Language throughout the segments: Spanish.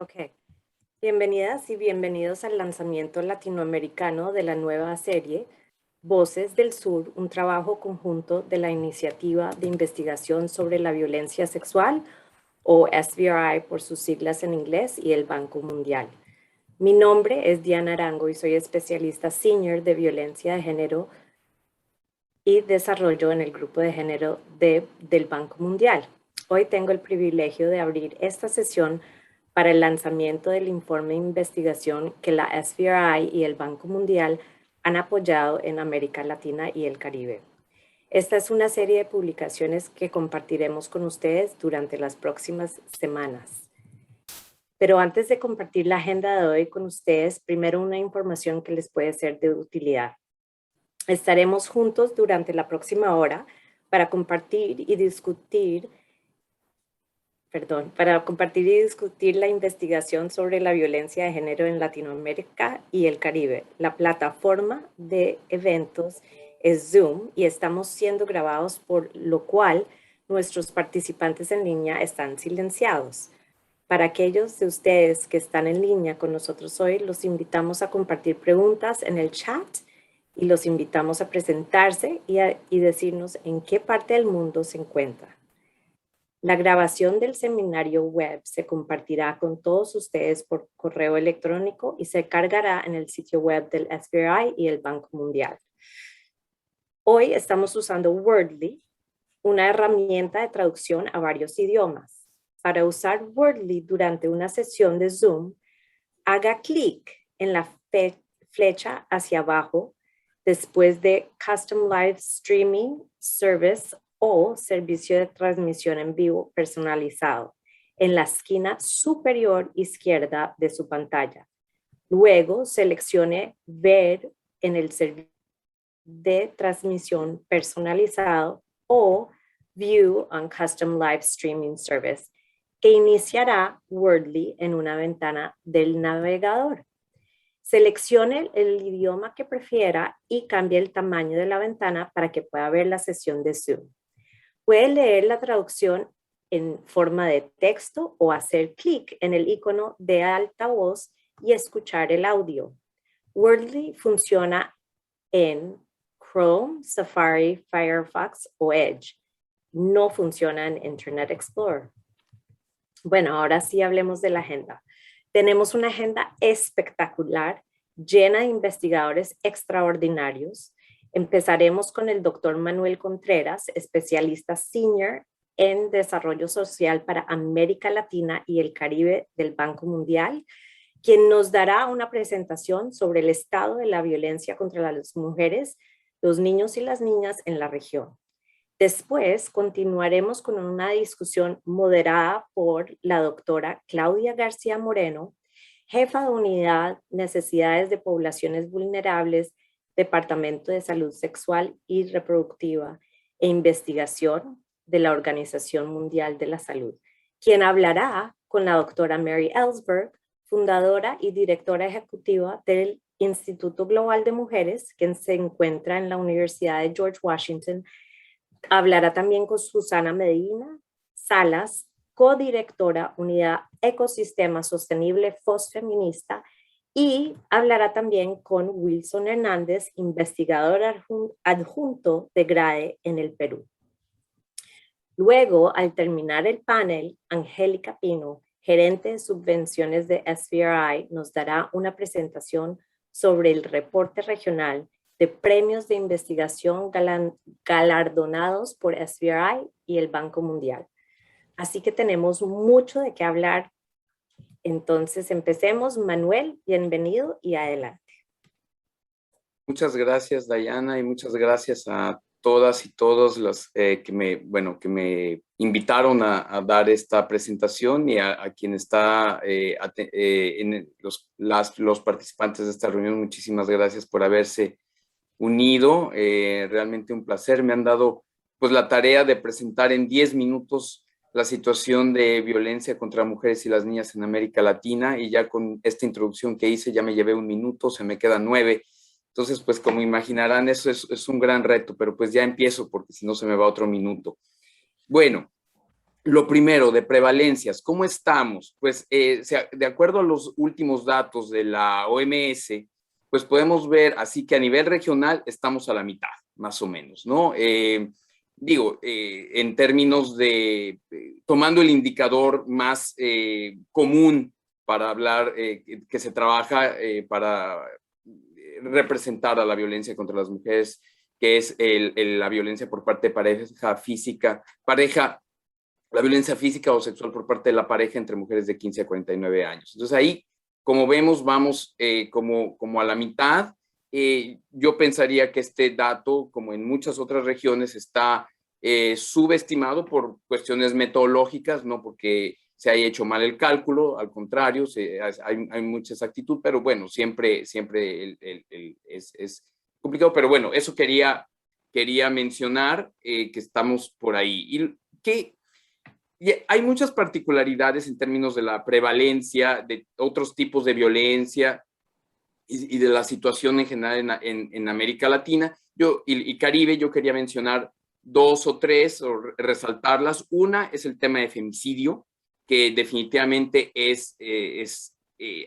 Ok. Bienvenidas y bienvenidos al lanzamiento latinoamericano de la nueva serie Voces del Sur, un trabajo conjunto de la Iniciativa de Investigación sobre la Violencia Sexual, o SVRI por sus siglas en inglés, y el Banco Mundial. Mi nombre es Diana Arango y soy especialista senior de violencia de género y desarrollo en el grupo de género del Banco Mundial. Hoy tengo el privilegio de abrir esta sesión para el lanzamiento del informe de investigación que la SVRI y el Banco Mundial han apoyado en América Latina y el Caribe. Esta es una serie de publicaciones que compartiremos con ustedes durante las próximas semanas. Pero antes de compartir la agenda de hoy con ustedes, primero una información que les puede ser de utilidad. Estaremos juntos durante la próxima hora para compartir y discutir la investigación sobre la violencia de género en Latinoamérica y el Caribe. La plataforma de eventos es Zoom y estamos siendo grabados, por lo cual nuestros participantes en línea están silenciados. Para aquellos de ustedes que están en línea con nosotros hoy, los invitamos a compartir preguntas en el chat y los invitamos a presentarse y decirnos en qué parte del mundo se encuentra. La grabación del seminario web se compartirá con todos ustedes por correo electrónico y se cargará en el sitio web del SVRI y el Banco Mundial. Hoy estamos usando Wordly, una herramienta de traducción a varios idiomas. Para usar Wordly durante una sesión de Zoom, haga clic en la flecha hacia abajo después de Custom Live Streaming Service o servicio de transmisión en vivo personalizado en la esquina superior izquierda de su pantalla. Luego seleccione Ver en el servicio de transmisión personalizado o View on Custom Live Streaming Service, que iniciará Wordly en una ventana del navegador. Seleccione el idioma que prefiera y cambie el tamaño de la ventana para que pueda ver la sesión de Zoom. Puede leer la traducción en forma de texto o hacer clic en el icono de altavoz y escuchar el audio. Wordly funciona en Chrome, Safari, Firefox o Edge. No funciona en Internet Explorer. Bueno, ahora sí hablemos de la agenda. Tenemos una agenda espectacular, llena de investigadores extraordinarios. Empezaremos con el doctor Manuel Contreras, especialista senior en desarrollo social para América Latina y el Caribe del Banco Mundial, quien nos dará una presentación sobre el estado de la violencia contra las mujeres, los niños y las niñas en la región. Después continuaremos con una discusión moderada por la doctora Claudia García Moreno, jefa de Unidad Necesidades de Poblaciones Vulnerables, Departamento de Salud Sexual y Reproductiva e Investigación de la Organización Mundial de la Salud, quien hablará con la doctora Mary Ellsberg, fundadora y directora ejecutiva del Instituto Global de Mujeres, que se encuentra en la Universidad de George Washington. Hablará también con Susana Medina Salas, codirectora Unidad Ecosistema Sostenible FOSFeminista, y hablará también con Wilson Hernández, investigador adjunto de GRADE en el Perú. Luego, al terminar el panel, Angélica Pino, gerente de subvenciones de SVRI, nos dará una presentación sobre el reporte regional de premios de investigación galardonados por SVRI y el Banco Mundial. Así que tenemos mucho de qué hablar. Entonces empecemos. Manuel, bienvenido y adelante. Muchas gracias, Diana, y muchas gracias a todas y todos los que me invitaron a dar esta presentación, y a quien está los participantes de esta reunión. Muchísimas gracias por haberse unido. Realmente un placer. Me han dado pues la tarea de presentar en 10 minutos la situación de violencia contra mujeres y las niñas en América Latina, y ya con esta introducción que hice ya me llevé 1 minuto, se me quedan 9. Entonces, pues como imaginarán, eso es un gran reto, pero pues ya empiezo porque si no se me va otro minuto. Bueno, Lo primero, de prevalencias, ¿cómo estamos? Pues de acuerdo a los últimos datos de la OMS, pues podemos ver así que a nivel regional estamos a la mitad, más o menos, ¿no? En términos de, tomando el indicador más común para hablar, que se trabaja para representar a la violencia contra las mujeres, que es la violencia por parte de la violencia física o sexual por parte de la pareja entre mujeres de 15 a 49 años. Entonces ahí, como vemos, vamos como a la mitad. Yo pensaría que este dato, como en muchas otras regiones, está subestimado por cuestiones metodológicas, no porque se haya hecho mal el cálculo, al contrario, hay mucha exactitud, pero bueno, siempre es complicado, pero bueno, eso quería mencionar, que estamos por ahí. Y hay muchas particularidades en términos de la prevalencia, de otros tipos de violencia y de la situación en general en América Latina y Caribe. Yo quería mencionar dos o tres o resaltarlas. Una es el tema de femicidio, que definitivamente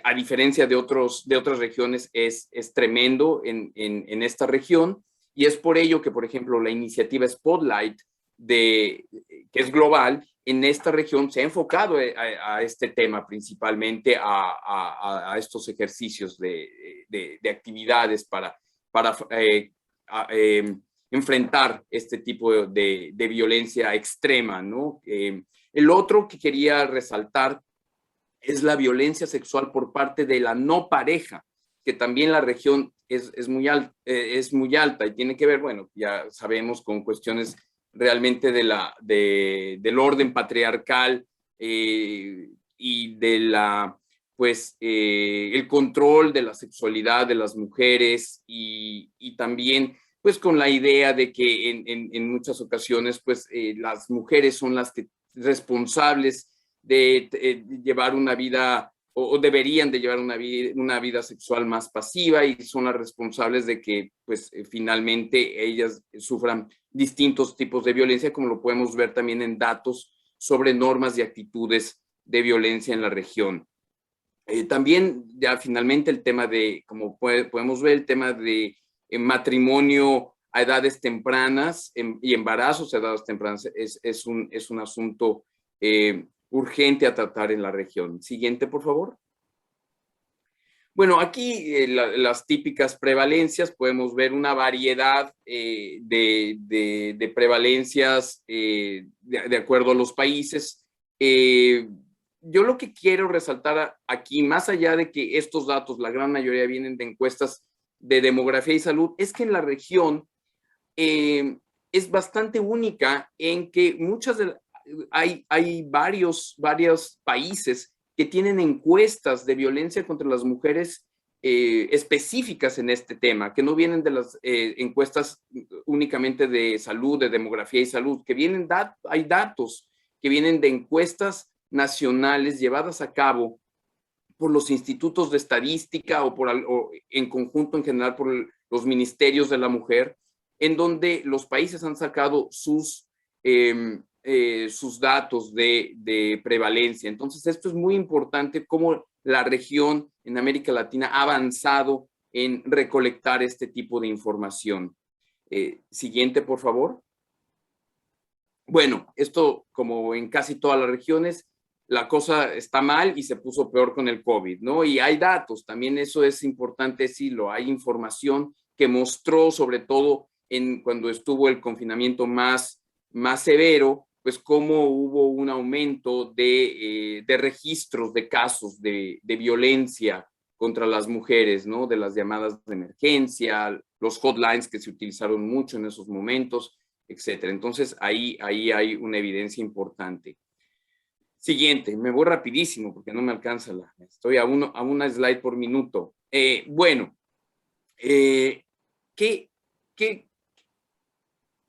a diferencia de otras regiones, es tremendo en esta región. Y es por ello que, por ejemplo, la iniciativa Spotlight, que es global, en esta región se ha enfocado a este tema, principalmente a estos ejercicios de actividades para enfrentar este tipo de violencia extrema, ¿no? El otro que quería resaltar es la violencia sexual por parte de la no pareja, que también la región es muy alta y tiene que ver, bueno, ya sabemos, con cuestiones realmente del orden patriarcal, y el control de la sexualidad de las mujeres, y también pues con la idea de que en muchas ocasiones pues las mujeres son las responsables de llevar una vida, o deberían de llevar una vida sexual más pasiva, y son las responsables de que pues finalmente ellas sufran distintos tipos de violencia, como lo podemos ver también en datos sobre normas y actitudes de violencia en la región. También ya finalmente el tema como podemos ver, el tema de matrimonio a edades tempranas y embarazos a edades tempranas es un asunto urgente a tratar en la región. Siguiente, por favor. Bueno, aquí las típicas prevalencias, podemos ver una variedad de prevalencias de acuerdo a los países. Yo lo que quiero resaltar aquí, más allá de que estos datos, la gran mayoría vienen de encuestas de demografía y salud, es que en la región es bastante única en que hay varios países que tienen encuestas de violencia contra las mujeres específicas en este tema, que no vienen de las encuestas únicamente de salud, de demografía y salud, que hay datos que vienen de encuestas nacionales llevadas a cabo por los institutos de estadística o en conjunto en general por los ministerios de la mujer, en donde los países han sacado sus datos de prevalencia. Entonces, esto es muy importante, cómo la región en América Latina ha avanzado en recolectar este tipo de información. Siguiente, por favor. Bueno, esto, como en casi todas las regiones, la cosa está mal y se puso peor con el COVID, ¿no? Y hay datos, también eso es importante decirlo, hay información que mostró, sobre todo cuando estuvo el confinamiento más severo, pues cómo hubo un aumento de registros de casos de violencia contra las mujeres, ¿no? De las llamadas de emergencia, los hotlines que se utilizaron mucho en esos momentos, etcétera. Entonces, ahí hay una evidencia importante. Siguiente, me voy rapidísimo porque no me alcanza estoy a una slide por minuto.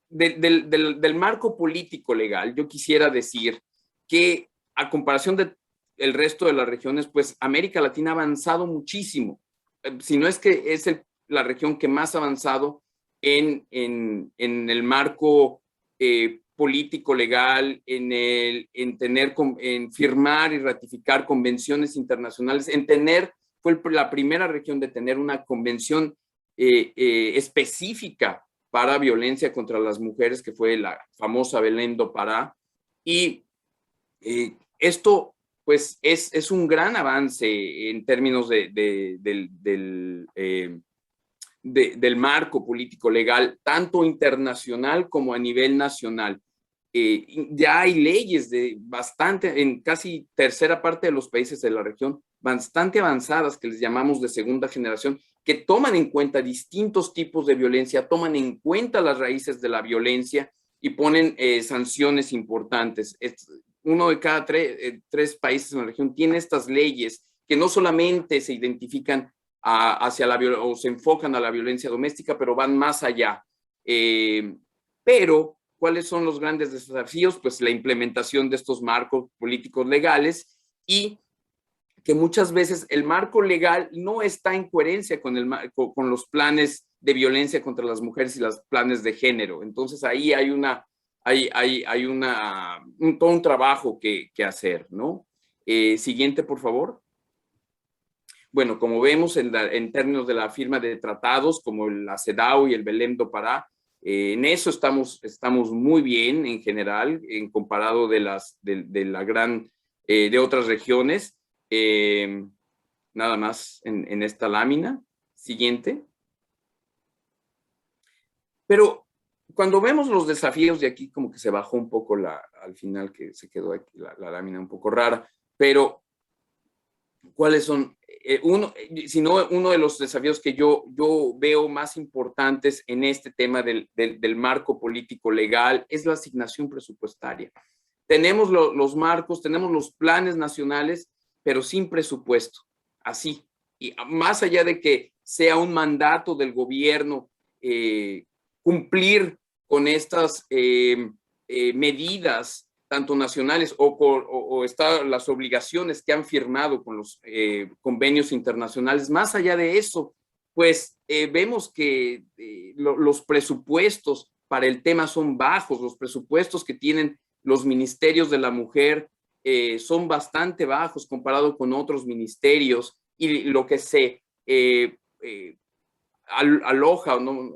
Del marco político legal, yo quisiera decir que a comparación del resto de las regiones, pues América Latina ha avanzado muchísimo. Si no es que es la región que más ha avanzado en el marco político legal, en firmar y ratificar convenciones internacionales, fue la primera región de tener una convención específica para violencia contra las mujeres, que fue la famosa Belém do Pará. Y esto, pues, es un gran avance en términos del marco político legal, tanto internacional como a nivel nacional. Ya hay leyes en casi tercera parte de los países de la región, bastante avanzadas, que les llamamos de segunda generación, que toman en cuenta distintos tipos de violencia, toman en cuenta las raíces de la violencia y ponen sanciones importantes. Uno de cada tres países en la región tiene estas leyes que no solamente se identifican o se enfocan a la violencia doméstica, pero van más allá. Pero, ¿cuáles son los grandes desafíos? Pues la implementación de estos marcos políticos legales, y que muchas veces el marco legal no está en coherencia con los planes de violencia contra las mujeres y los planes de género. Entonces ahí hay todo un trabajo que hacer, ¿no? Siguiente, por favor. Bueno, como vemos en términos de la firma de tratados como la CEDAW y el Belém do Pará, en eso estamos muy bien en general, en comparado de otras regiones. Nada más en esta lámina. Siguiente. Pero cuando vemos los desafíos, de aquí como que se bajó un poco al final, que se quedó aquí la lámina un poco rara, pero ¿cuáles son? Uno de los desafíos que yo veo más importantes en este tema del marco político legal es la asignación presupuestaria. Tenemos los marcos, tenemos los planes nacionales, pero sin presupuesto, así. Y más allá de que sea un mandato del gobierno cumplir con estas medidas, tanto nacionales o las obligaciones que han firmado con los convenios internacionales, más allá de eso, pues vemos que los presupuestos para el tema son bajos. Los presupuestos que tienen los ministerios de la mujer son bastante bajos comparado con otros ministerios, y lo que se aloja, ¿no?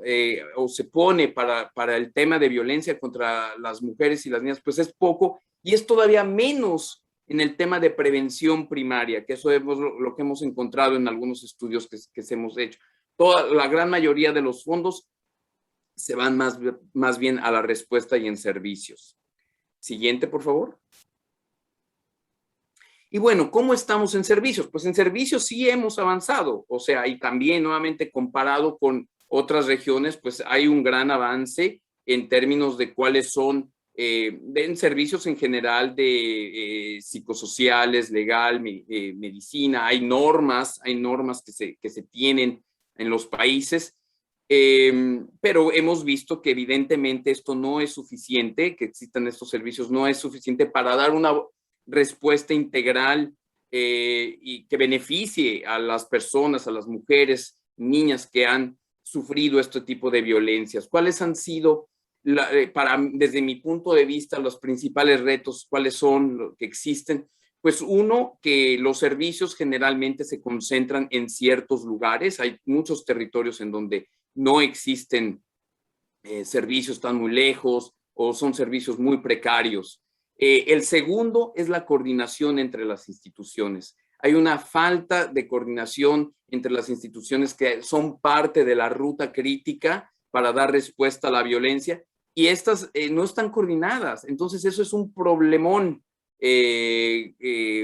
O se pone para el tema de violencia contra las mujeres y las niñas, pues es poco, y es todavía menos en el tema de prevención primaria, que eso es lo que hemos encontrado en algunos estudios que hemos hecho. La gran mayoría de los fondos se van más bien a la respuesta y en servicios. Siguiente, por favor. Y bueno, ¿cómo estamos en servicios? Pues en servicios sí hemos avanzado, o sea, y también nuevamente comparado con otras regiones, pues hay un gran avance en términos de cuáles son, en servicios en general de psicosociales, legal, medicina. Hay normas que se tienen en los países, pero hemos visto que evidentemente esto no es suficiente, que existan estos servicios no es suficiente para dar una respuesta integral y que beneficie a las personas, a las mujeres, niñas que han sufrido este tipo de violencias. ¿Cuáles han sido, desde mi punto de vista, los principales retos? ¿Cuáles son los que existen? Pues uno, que los servicios generalmente se concentran en ciertos lugares. Hay muchos territorios en donde no existen servicios, están muy lejos o son servicios muy precarios. El segundo es la coordinación entre las instituciones. Hay una falta de coordinación entre las instituciones que son parte de la ruta crítica para dar respuesta a la violencia, y estas no están coordinadas. Entonces eso es un problemón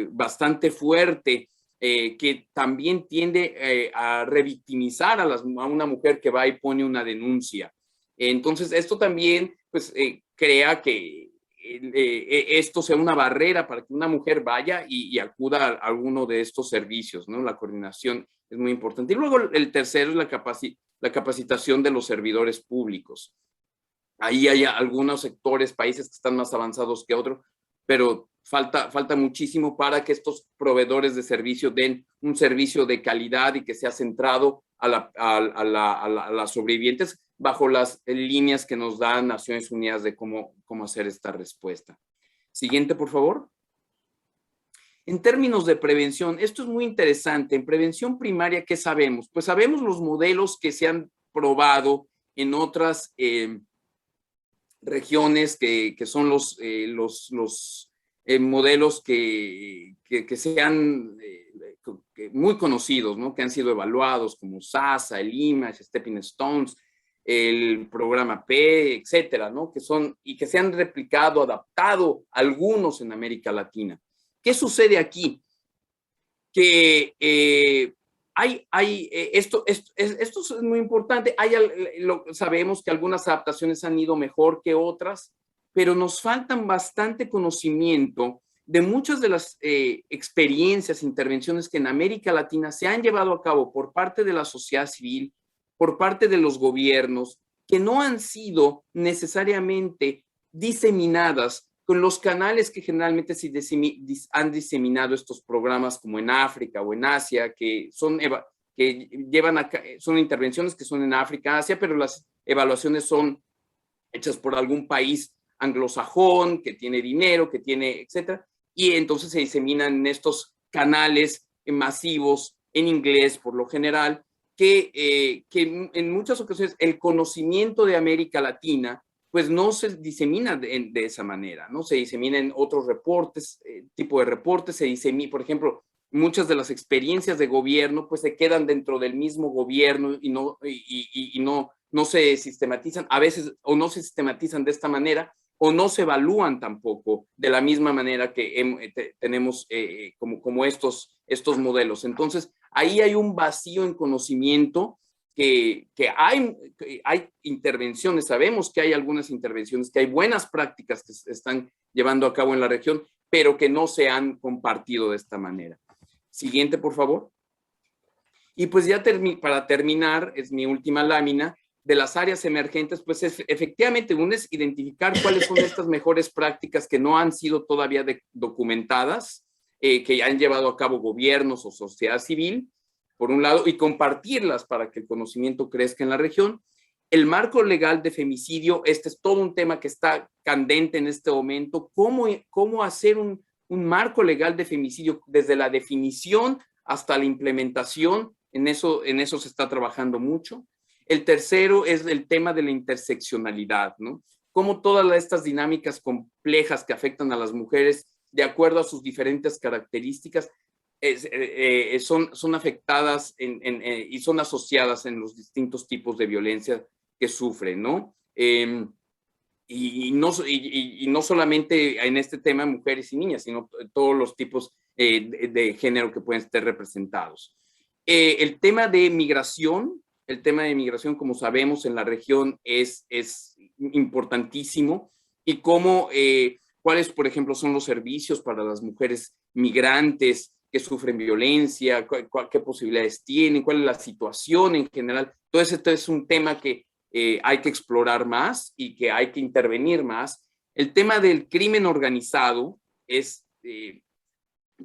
bastante fuerte, que también tiende a revictimizar a una mujer que va y pone una denuncia. Entonces esto también pues, crea que esto sea una barrera para que una mujer vaya y acuda a alguno de estos servicios, ¿no? La coordinación es muy importante. Y luego el tercero es la capacitación de los servidores públicos. Ahí hay algunos sectores, países que están más avanzados que otros, pero falta muchísimo para que estos proveedores de servicio den un servicio de calidad y que sea centrado a las sobrevivientes, bajo las líneas que nos da Naciones Unidas de cómo hacer esta respuesta. Siguiente, por favor. En términos de prevención, esto es muy interesante. En prevención primaria, ¿qué sabemos? Pues sabemos los modelos que se han probado en otras regiones que son los modelos que sean muy conocidos, ¿no? Que han sido evaluados como SASA, el IMAGE, Stepping Stones, el programa P, etcétera, ¿no? Que son y que se han replicado, adaptado algunos en América Latina. ¿Qué sucede aquí? Que esto es muy importante. Sabemos que algunas adaptaciones han ido mejor que otras, pero nos faltan bastante conocimiento de muchas de las experiencias, intervenciones que en América Latina se han llevado a cabo por parte de la sociedad civil, por parte de los gobiernos, que no han sido necesariamente diseminadas con los canales que generalmente han diseminado estos programas, como en África o en Asia, que son intervenciones que son en África, Asia, pero las evaluaciones son hechas por algún país anglosajón, que tiene dinero, que tiene, etcétera, y entonces se diseminan en estos canales masivos en inglés, por lo general, que en muchas ocasiones el conocimiento de América Latina pues no se disemina de esa manera, ¿no? Se disemina en otros reportes, tipo de reportes, se disemina, por ejemplo, muchas de las experiencias de gobierno pues se quedan dentro del mismo gobierno y no se sistematizan, a veces o no se sistematizan de esta manera o no se evalúan tampoco de la misma manera que tenemos como estos modelos. Entonces, ahí hay un vacío en conocimiento que hay intervenciones, sabemos que hay algunas intervenciones, que hay buenas prácticas que se están llevando a cabo en la región, pero que no se han compartido de esta manera. Siguiente, por favor. Y pues ya para terminar, es mi última lámina, de las áreas emergentes, pues efectivamente uno es identificar cuáles son estas mejores prácticas que no han sido todavía documentadas, que han llevado a cabo gobiernos o sociedad civil, por un lado, y compartirlas para que el conocimiento crezca en la región. El marco legal de femicidio, este es todo un tema que está candente en este momento. ¿Cómo hacer un marco legal de femicidio desde la definición hasta la implementación? En eso se está trabajando mucho. El tercero es el tema de la interseccionalidad, ¿no? Cómo todas estas dinámicas complejas que afectan a las mujeres, de acuerdo a sus diferentes características, son afectadas y son asociadas en los distintos tipos de violencia que sufren, ¿no? Y no solamente en este tema mujeres y niñas, sino todos los tipos de género que pueden estar representados. El tema de migración, como sabemos, en la región es importantísimo, y cuáles, por ejemplo, son los servicios para las mujeres migrantes que sufren violencia, qué posibilidades tienen, cuál es la situación en general. Todo esto es un tema que hay que explorar más y que hay que intervenir más. El tema del crimen organizado es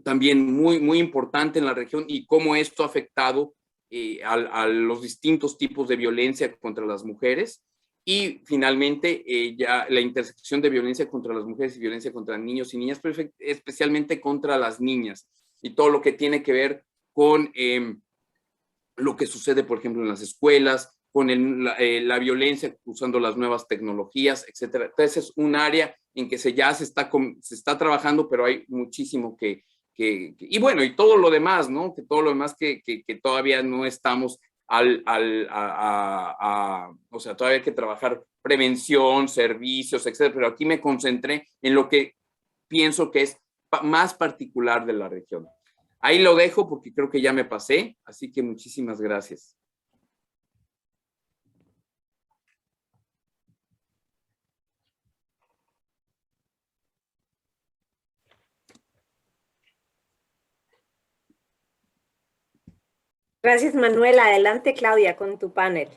también muy, muy importante en la región, y cómo esto ha afectado a los distintos tipos de violencia contra las mujeres. Y finalmente, ya la intersección de violencia contra las mujeres y violencia contra niños y niñas, pero especialmente contra las niñas, y todo lo que tiene que ver con lo que sucede, por ejemplo, en las escuelas, con la violencia usando las nuevas tecnologías, etcétera. Entonces es un área en que se está trabajando, pero hay muchísimo y bueno, y todo lo demás, ¿no? Que todo lo demás que todavía no estamos o sea, todavía hay que trabajar prevención, servicios, etcétera, pero aquí me concentré en lo que pienso que es más particular de la región. Ahí lo dejo porque creo que ya me pasé, así que muchísimas gracias. Gracias, Manuel. Adelante, Claudia, con tu panel.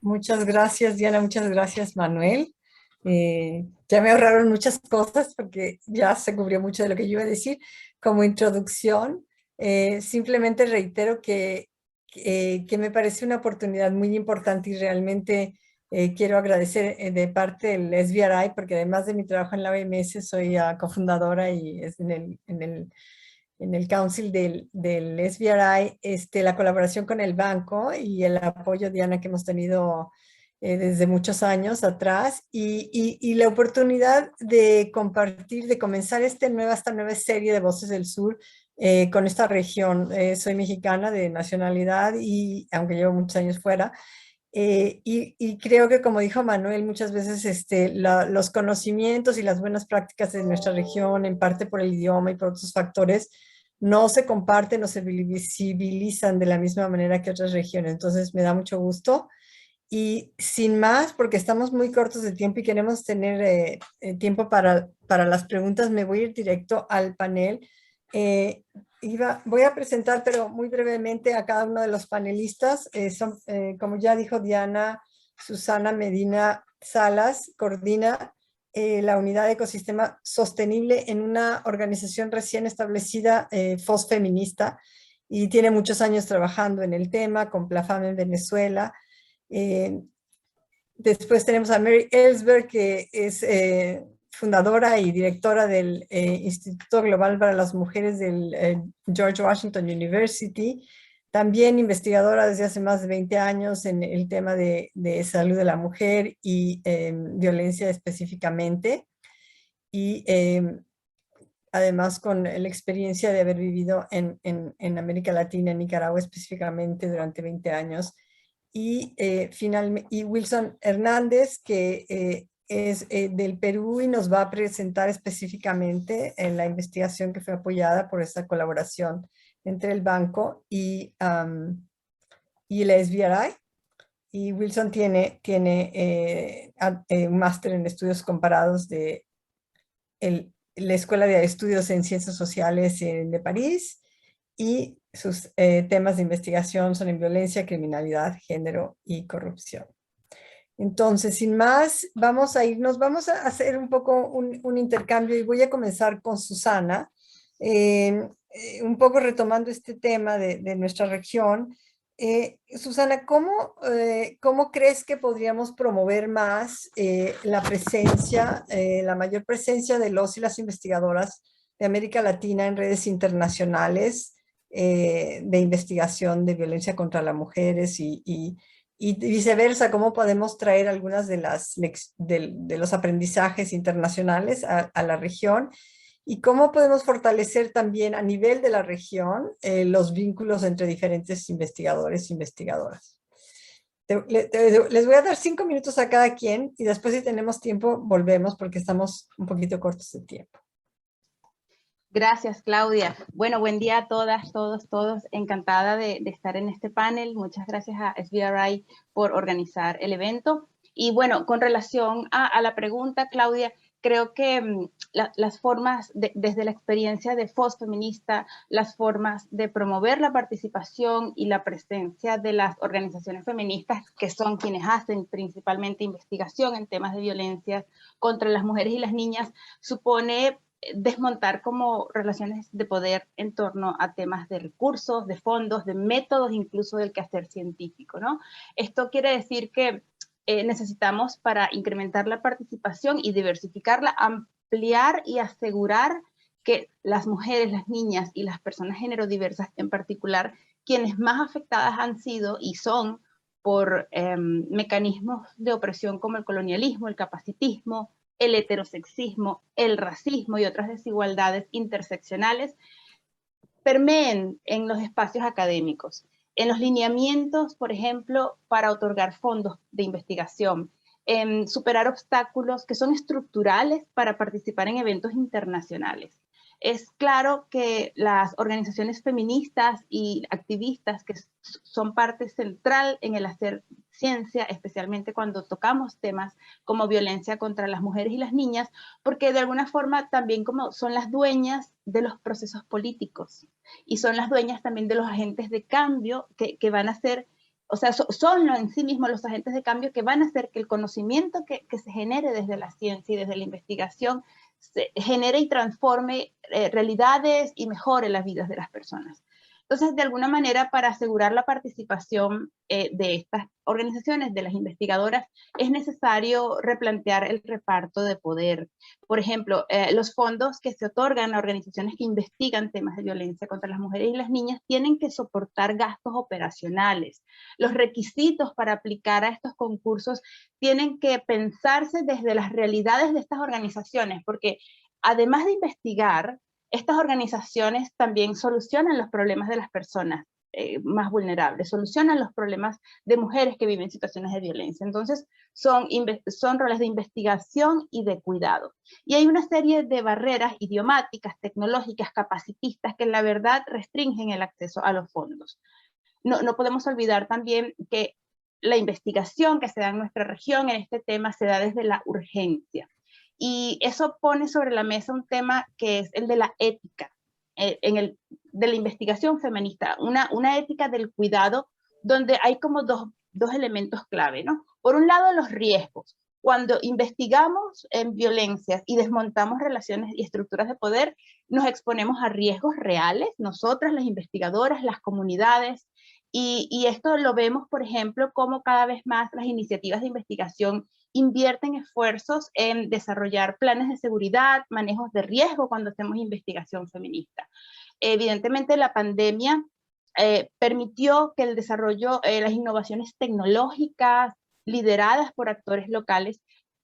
Muchas gracias, Diana. Muchas gracias, Manuel. Ya me ahorraron muchas cosas porque ya se cubrió mucho de lo que yo iba a decir. Como introducción, simplemente reitero que que me parece una oportunidad muy importante y realmente quiero agradecer de parte del SBRI, porque además de mi trabajo en la OMS, soy cofundadora y es en el council del SBRI, la colaboración con el banco y el apoyo, Diana, que hemos tenido desde muchos años atrás y la oportunidad de compartir, de comenzar esta nueva serie de Voces del Sur con esta región. Soy mexicana de nacionalidad y aunque llevo muchos años fuera, y creo que, como dijo Manuel, muchas veces los conocimientos y las buenas prácticas de nuestra región, en parte por el idioma y por otros factores, no se comparten o se visibilizan de la misma manera que otras regiones. Entonces, me da mucho gusto. Y sin más, porque estamos muy cortos de tiempo y queremos tener tiempo para las preguntas, me voy a ir directo al panel. Voy a presentar, pero muy brevemente, a cada uno de los panelistas. Como ya dijo Diana, Susana Medina Salas coordina la Unidad de Ecosistema Sostenible en una organización recién establecida, FOS Feminista, y tiene muchos años trabajando en el tema, con Plafam en Venezuela. Después tenemos a Mary Ellsberg, que es fundadora y directora del Instituto Global para las Mujeres del George Washington University, también investigadora desde hace más de 20 años en el tema de salud de la mujer y violencia específicamente, y además con la experiencia de haber vivido en América Latina, en Nicaragua específicamente, durante 20 años. Y finalmente, Wilson Hernández, que es del Perú y nos va a presentar específicamente en la investigación que fue apoyada por esta colaboración entre el banco y la SBRI. Y Wilson tiene un máster en estudios comparados de la Escuela de Estudios en Ciencias Sociales de París, y sus temas de investigación son en violencia, criminalidad, género y corrupción. Entonces, sin más, vamos a hacer un poco un intercambio y voy a comenzar con Susana, un poco retomando este tema de nuestra región. Susana, ¿cómo crees que podríamos promover más la presencia, la mayor presencia de los y las investigadoras de América Latina en redes internacionales de investigación de violencia contra las mujeres y viceversa? ¿Cómo podemos traer algunas de los aprendizajes internacionales a la región? ¿Y cómo podemos fortalecer también a nivel de la región los vínculos entre diferentes investigadores e investigadoras? Les voy a dar 5 minutos a cada quien y después, si tenemos tiempo, volvemos porque estamos un poquito cortos de tiempo. Gracias, Claudia. Bueno, buen día a todas, todos. Encantada de estar en este panel. Muchas gracias a SBRI por organizar el evento. Y bueno, con relación a la pregunta, Claudia, creo que las formas, desde la experiencia de FOS Feminista, las formas de promover la participación y la presencia de las organizaciones feministas, que son quienes hacen principalmente investigación en temas de violencia contra las mujeres y las niñas, supone desmontar como relaciones de poder en torno a temas de recursos, de fondos, de métodos, incluso del quehacer científico, ¿no? Esto quiere decir que necesitamos, para incrementar la participación y diversificarla, ampliar y asegurar que las mujeres, las niñas y las personas género-diversas en particular, quienes más afectadas han sido y son por mecanismos de opresión como el colonialismo, el capacitismo, el heterosexismo, el racismo y otras desigualdades interseccionales, permeen en los espacios académicos, en los lineamientos, por ejemplo, para otorgar fondos de investigación, en superar obstáculos que son estructurales para participar en eventos internacionales. Es claro que las organizaciones feministas y activistas, que son parte central en el hacer ciencia, especialmente cuando tocamos temas como violencia contra las mujeres y las niñas, porque de alguna forma también como son las dueñas de los procesos políticos y son las dueñas también de los agentes de cambio que van a ser, o sea, son en sí mismos los agentes de cambio que van a hacer que el conocimiento que se genere desde la ciencia y desde la investigación se genere y transforme realidades y mejore las vidas de las personas. Entonces, de alguna manera, para asegurar la participación de estas organizaciones, de las investigadoras, es necesario replantear el reparto de poder. Por ejemplo, los fondos que se otorgan a organizaciones que investigan temas de violencia contra las mujeres y las niñas tienen que soportar gastos operacionales. Los requisitos para aplicar a estos concursos tienen que pensarse desde las realidades de estas organizaciones, porque además de investigar, estas organizaciones también solucionan los problemas de las personas más vulnerables, solucionan los problemas de mujeres que viven situaciones de violencia. Entonces, son roles de investigación y de cuidado. Y hay una serie de barreras idiomáticas, tecnológicas, capacitistas, que la verdad restringen el acceso a los fondos. No podemos olvidar también que la investigación que se da en nuestra región en este tema se da desde la urgencia. Y eso pone sobre la mesa un tema que es el de la ética, de la investigación feminista, una ética del cuidado donde hay como dos elementos clave, ¿no? Por un lado, los riesgos. Cuando investigamos en violencias y desmontamos relaciones y estructuras de poder, nos exponemos a riesgos reales, nosotras, las investigadoras, las comunidades, y esto lo vemos, por ejemplo, como cada vez más las iniciativas de investigación invierten esfuerzos en desarrollar planes de seguridad, manejos de riesgo cuando hacemos investigación feminista. Evidentemente, la pandemia permitió que el desarrollo, las innovaciones tecnológicas lideradas por actores locales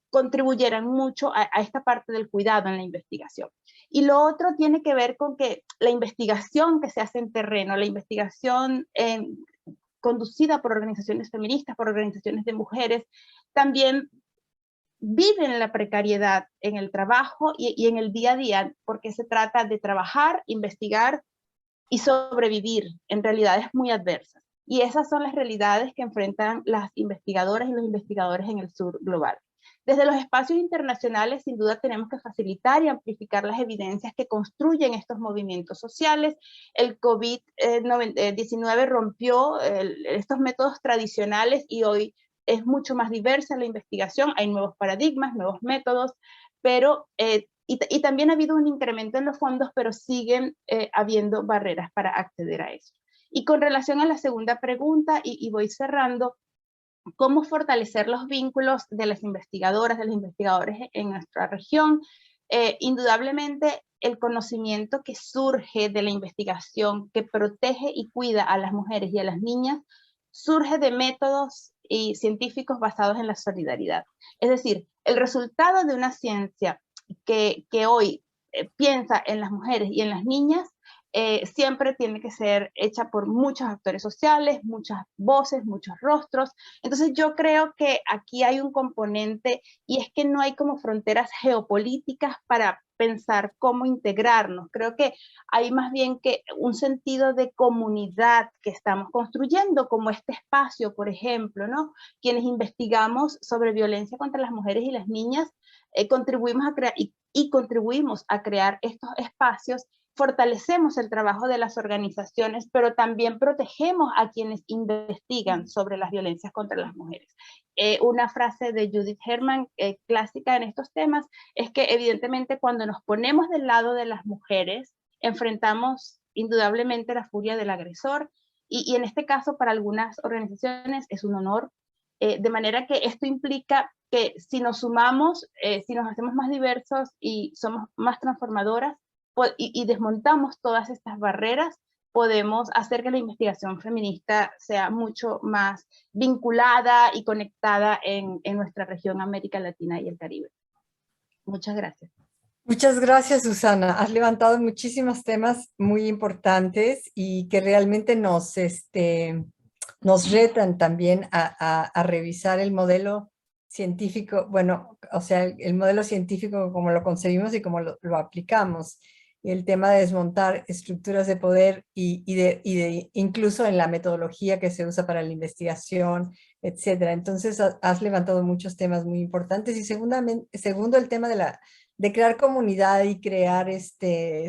contribuyeran mucho a esta parte del cuidado en la investigación. Y lo otro tiene que ver con que la investigación que se hace en terreno, la investigación conducida por organizaciones feministas, por organizaciones de mujeres, también viven la precariedad en el trabajo y en el día a día, porque se trata de trabajar, investigar y sobrevivir en realidades muy adversas. Y esas son las realidades que enfrentan las investigadoras y los investigadores en el sur global. Desde los espacios internacionales, sin duda, tenemos que facilitar y amplificar las evidencias que construyen estos movimientos sociales. El COVID-19 rompió estos métodos tradicionales y hoy es mucho más diversa la investigación, hay nuevos paradigmas, nuevos métodos, pero y también ha habido un incremento en los fondos, pero siguen habiendo barreras para acceder a eso. Y con relación a la segunda pregunta, y voy cerrando, ¿cómo fortalecer los vínculos de las investigadoras, de los investigadores en nuestra región? Indudablemente, el conocimiento que surge de la investigación, que protege y cuida a las mujeres y a las niñas, surge de métodos y científicos basados en la solidaridad. Es decir, el resultado de una ciencia que hoy piensa en las mujeres y en las niñas siempre tiene que ser hecha por muchos actores sociales, muchas voces, muchos rostros. Entonces yo creo que aquí hay un componente y es que no hay como fronteras geopolíticas para pensar cómo integrarnos. Creo que hay más bien que un sentido de comunidad que estamos construyendo, como este espacio, por ejemplo, ¿no? Quienes investigamos sobre violencia contra las mujeres y las niñas, contribuimos a crear y contribuimos a crear estos espacios. Fortalecemos el trabajo de las organizaciones, pero también protegemos a quienes investigan sobre las violencias contra las mujeres. Una frase de Judith Herman, clásica en estos temas, es que evidentemente cuando nos ponemos del lado de las mujeres, enfrentamos indudablemente la furia del agresor, y en este caso para algunas organizaciones es un honor, de manera que esto implica que si nos sumamos, si nos hacemos más diversos y somos más transformadoras, y desmontamos todas estas barreras, podemos hacer que la investigación feminista sea mucho más vinculada y conectada en nuestra región, América Latina y el Caribe. Muchas gracias. Muchas gracias, Susana. Has levantado muchísimos temas muy importantes y que realmente nos retan también a revisar el modelo científico, bueno, o sea, el modelo científico como lo concebimos y como lo aplicamos. El tema de desmontar estructuras de poder y incluso en la metodología que se usa para la investigación, etcétera. Entonces, has levantado muchos temas muy importantes. Y segundo, el tema de crear comunidad y crear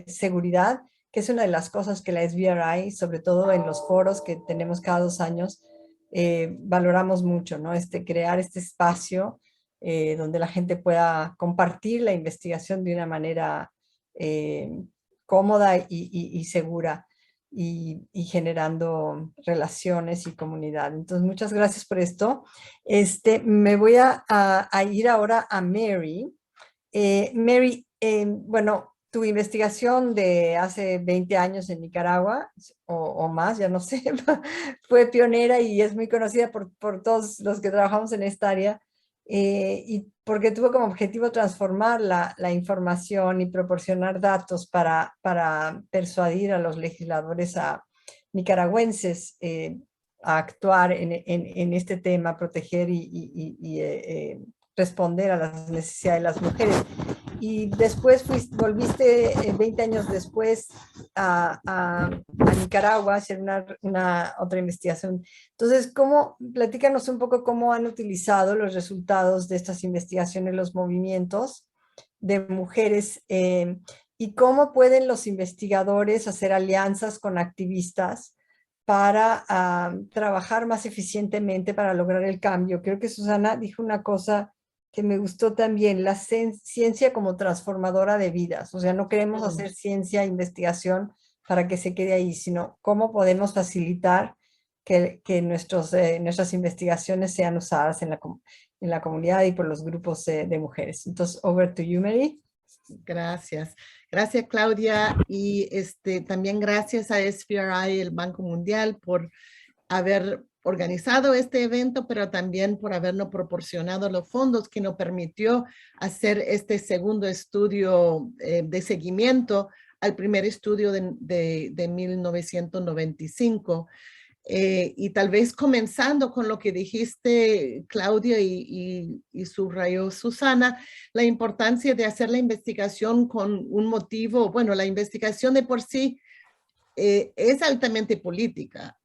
seguridad, que es una de las cosas que la SBRI, sobre todo en los foros que tenemos cada 2 años, valoramos mucho, ¿no? Crear este espacio donde la gente pueda compartir la investigación de una manera cómoda y segura. y generando relaciones y comunidad. Entonces, muchas gracias por esto. Me voy a ir ahora a Mary. Mary, bueno, tu investigación de hace 20 años en Nicaragua, o más, ya no sé, fue pionera y es muy conocida por todos los que trabajamos en esta área, y porque tuvo como objetivo transformar la información y proporcionar datos para persuadir a los legisladores nicaragüenses a actuar en este tema, proteger y responder a las necesidades de las mujeres. Y después volviste 20 años después a Nicaragua a hacer una otra investigación. Entonces, platícanos un poco cómo han utilizado los resultados de estas investigaciones, los movimientos de mujeres, y cómo pueden los investigadores hacer alianzas con activistas para trabajar más eficientemente para lograr el cambio. Creo que Susana dijo una cosa que me gustó también, la ciencia como transformadora de vidas. O sea, no queremos hacer ciencia e investigación para que se quede ahí, sino cómo podemos facilitar que nuestras investigaciones sean usadas en la comunidad y por los grupos de mujeres. Entonces, over to you, Mary. Gracias. Gracias, Claudia. Y también gracias a SBRI, el Banco Mundial, por haber organizado este evento, pero también por habernos proporcionado los fondos que nos permitió hacer este segundo estudio de seguimiento al primer estudio de 1995. Y tal vez comenzando con lo que dijiste, Claudia, y subrayó Susana, la importancia de hacer la investigación con un motivo. Bueno, la investigación de por sí es altamente política.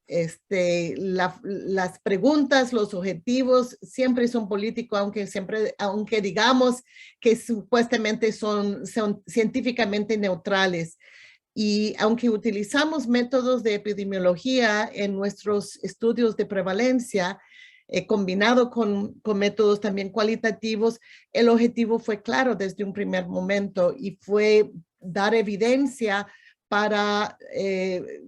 Las preguntas, los objetivos siempre son políticos, aunque digamos que supuestamente son científicamente neutrales. Y aunque utilizamos métodos de epidemiología en nuestros estudios de prevalencia, combinado con métodos también cualitativos, el objetivo fue claro desde un primer momento y fue dar evidencia para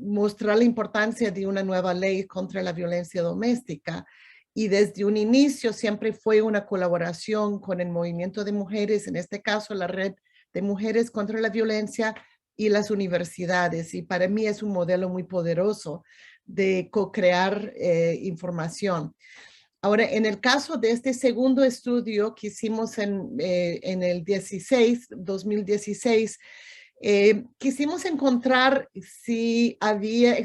mostrar la importancia de una nueva ley contra la violencia doméstica. Y desde un inicio siempre fue una colaboración con el movimiento de mujeres, en este caso la Red de Mujeres contra la Violencia y las universidades. Y para mí es un modelo muy poderoso de co-crear información. Ahora, en el caso de este segundo estudio que hicimos en el 2016, quisimos explorar si había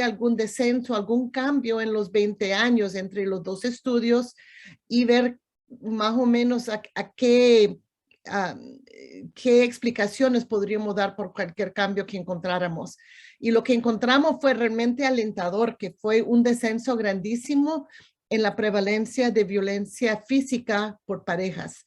algún descenso, algún cambio en los 20 años entre los dos estudios y ver más o menos a qué explicaciones podríamos dar por cualquier cambio que encontráramos. Y lo que encontramos fue realmente alentador, que fue un descenso grandísimo en la prevalencia de violencia física por parejas.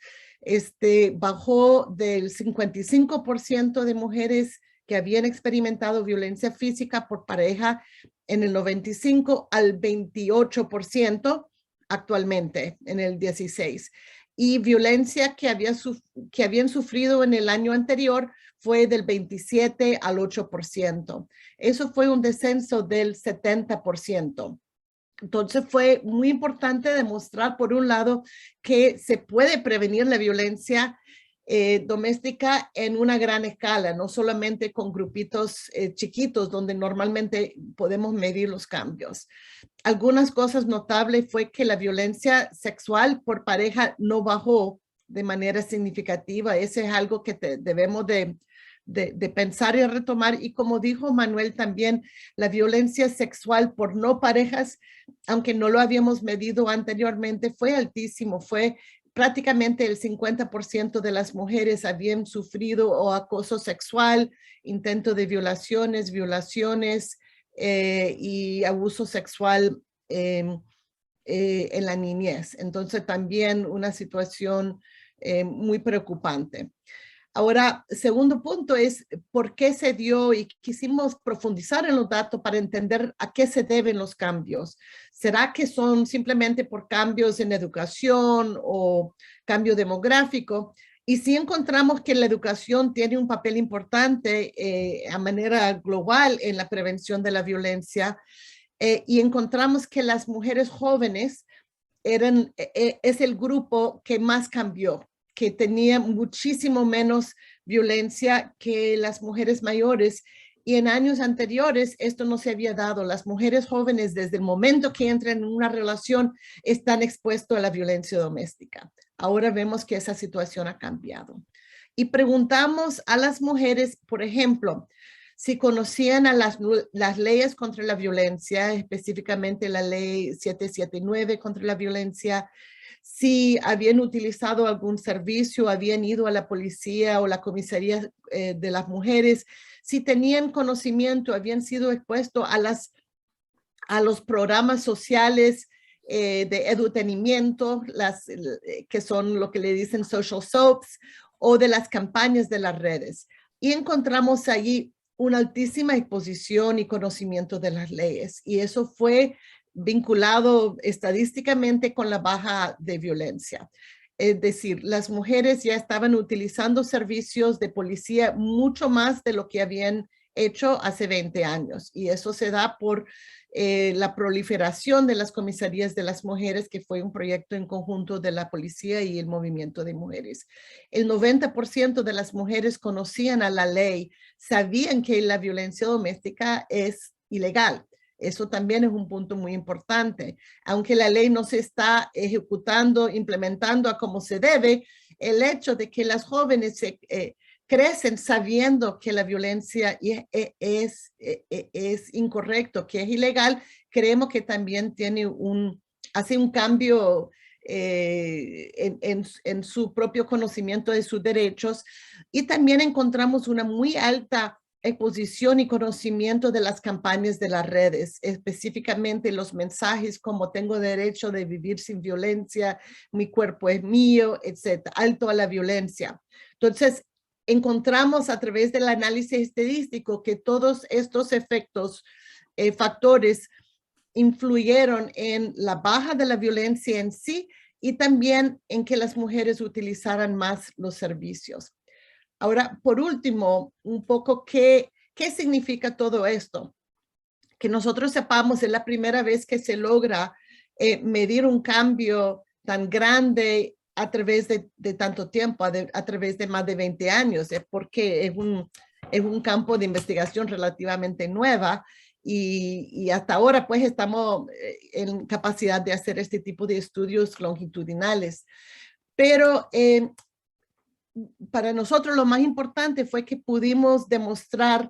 Bajó del 55% de mujeres que habían experimentado violencia física por pareja en el 95 al 28% actualmente en el 16. Y violencia que habían sufrido en el año anterior fue del 27 al 8%. Eso fue un descenso del 70%. Entonces fue muy importante demostrar, por un lado, que se puede prevenir la violencia doméstica en una gran escala, no solamente con grupitos chiquitos donde normalmente podemos medir los cambios. Algunas cosas notables fue que la violencia sexual por pareja no bajó de manera significativa. Ese es algo que debemos de pensar y retomar. Y como dijo Manuel también, la violencia sexual por no parejas, aunque no lo habíamos medido anteriormente, fue altísimo. Fue prácticamente el 50% de las mujeres habían sufrido o acoso sexual, intento de violaciones y abuso sexual en la niñez. Entonces también una situación muy preocupante. Ahora, segundo punto es por qué se dio, y quisimos profundizar en los datos para entender a qué se deben los cambios. ¿Será que son simplemente por cambios en educación o cambio demográfico? Y sí encontramos que la educación tiene un papel importante a manera global en la prevención de la violencia, y encontramos que las mujeres jóvenes es el grupo que más cambió, que tenía muchísimo menos violencia que las mujeres mayores. Y en años anteriores esto no se había dado. Las mujeres jóvenes, desde el momento que entran en una relación, están expuestas a la violencia doméstica. Ahora vemos que esa situación ha cambiado. Y preguntamos a las mujeres, por ejemplo, si conocían a las leyes contra la violencia, específicamente la ley 779 contra la violencia, si habían utilizado algún servicio, habían ido a la policía o la comisaría de las mujeres, si tenían conocimiento, habían sido expuestos a los programas sociales de edutenimiento, que son lo que le dicen social soaps, o de las campañas de las redes. Y encontramos allí una altísima exposición y conocimiento de las leyes. Y eso fue vinculado estadísticamente con la baja de violencia. Es decir, las mujeres ya estaban utilizando servicios de policía mucho más de lo que habían hecho hace 20 años. Y eso se da por la proliferación de las comisarías de las mujeres, que fue un proyecto en conjunto de la policía y el movimiento de mujeres. El 90% de las mujeres conocían a la ley, sabían que la violencia doméstica es ilegal. Eso también es un punto muy importante. Aunque la ley no se está ejecutando, implementando a como se debe, el hecho de que las jóvenes crecen sabiendo que la violencia es incorrecto, que es ilegal, creemos que también hace un cambio en su propio conocimiento de sus derechos. Y también encontramos una muy alta exposición y conocimiento de las campañas de las redes, específicamente los mensajes como tengo derecho de vivir sin violencia, mi cuerpo es mío, etc., alto a la violencia. Entonces, encontramos a través del análisis estadístico que todos estos efectos, factores, influyeron en la baja de la violencia en sí y también en que las mujeres utilizaran más los servicios. Ahora, por último, un poco ¿qué significa todo esto? Que nosotros sepamos, es la primera vez que se logra medir un cambio tan grande a través de tanto tiempo, a través de más de 20 años, porque es un campo de investigación relativamente nueva y hasta ahora pues estamos en capacidad de hacer este tipo de estudios longitudinales. Pero para nosotros lo más importante fue que pudimos demostrar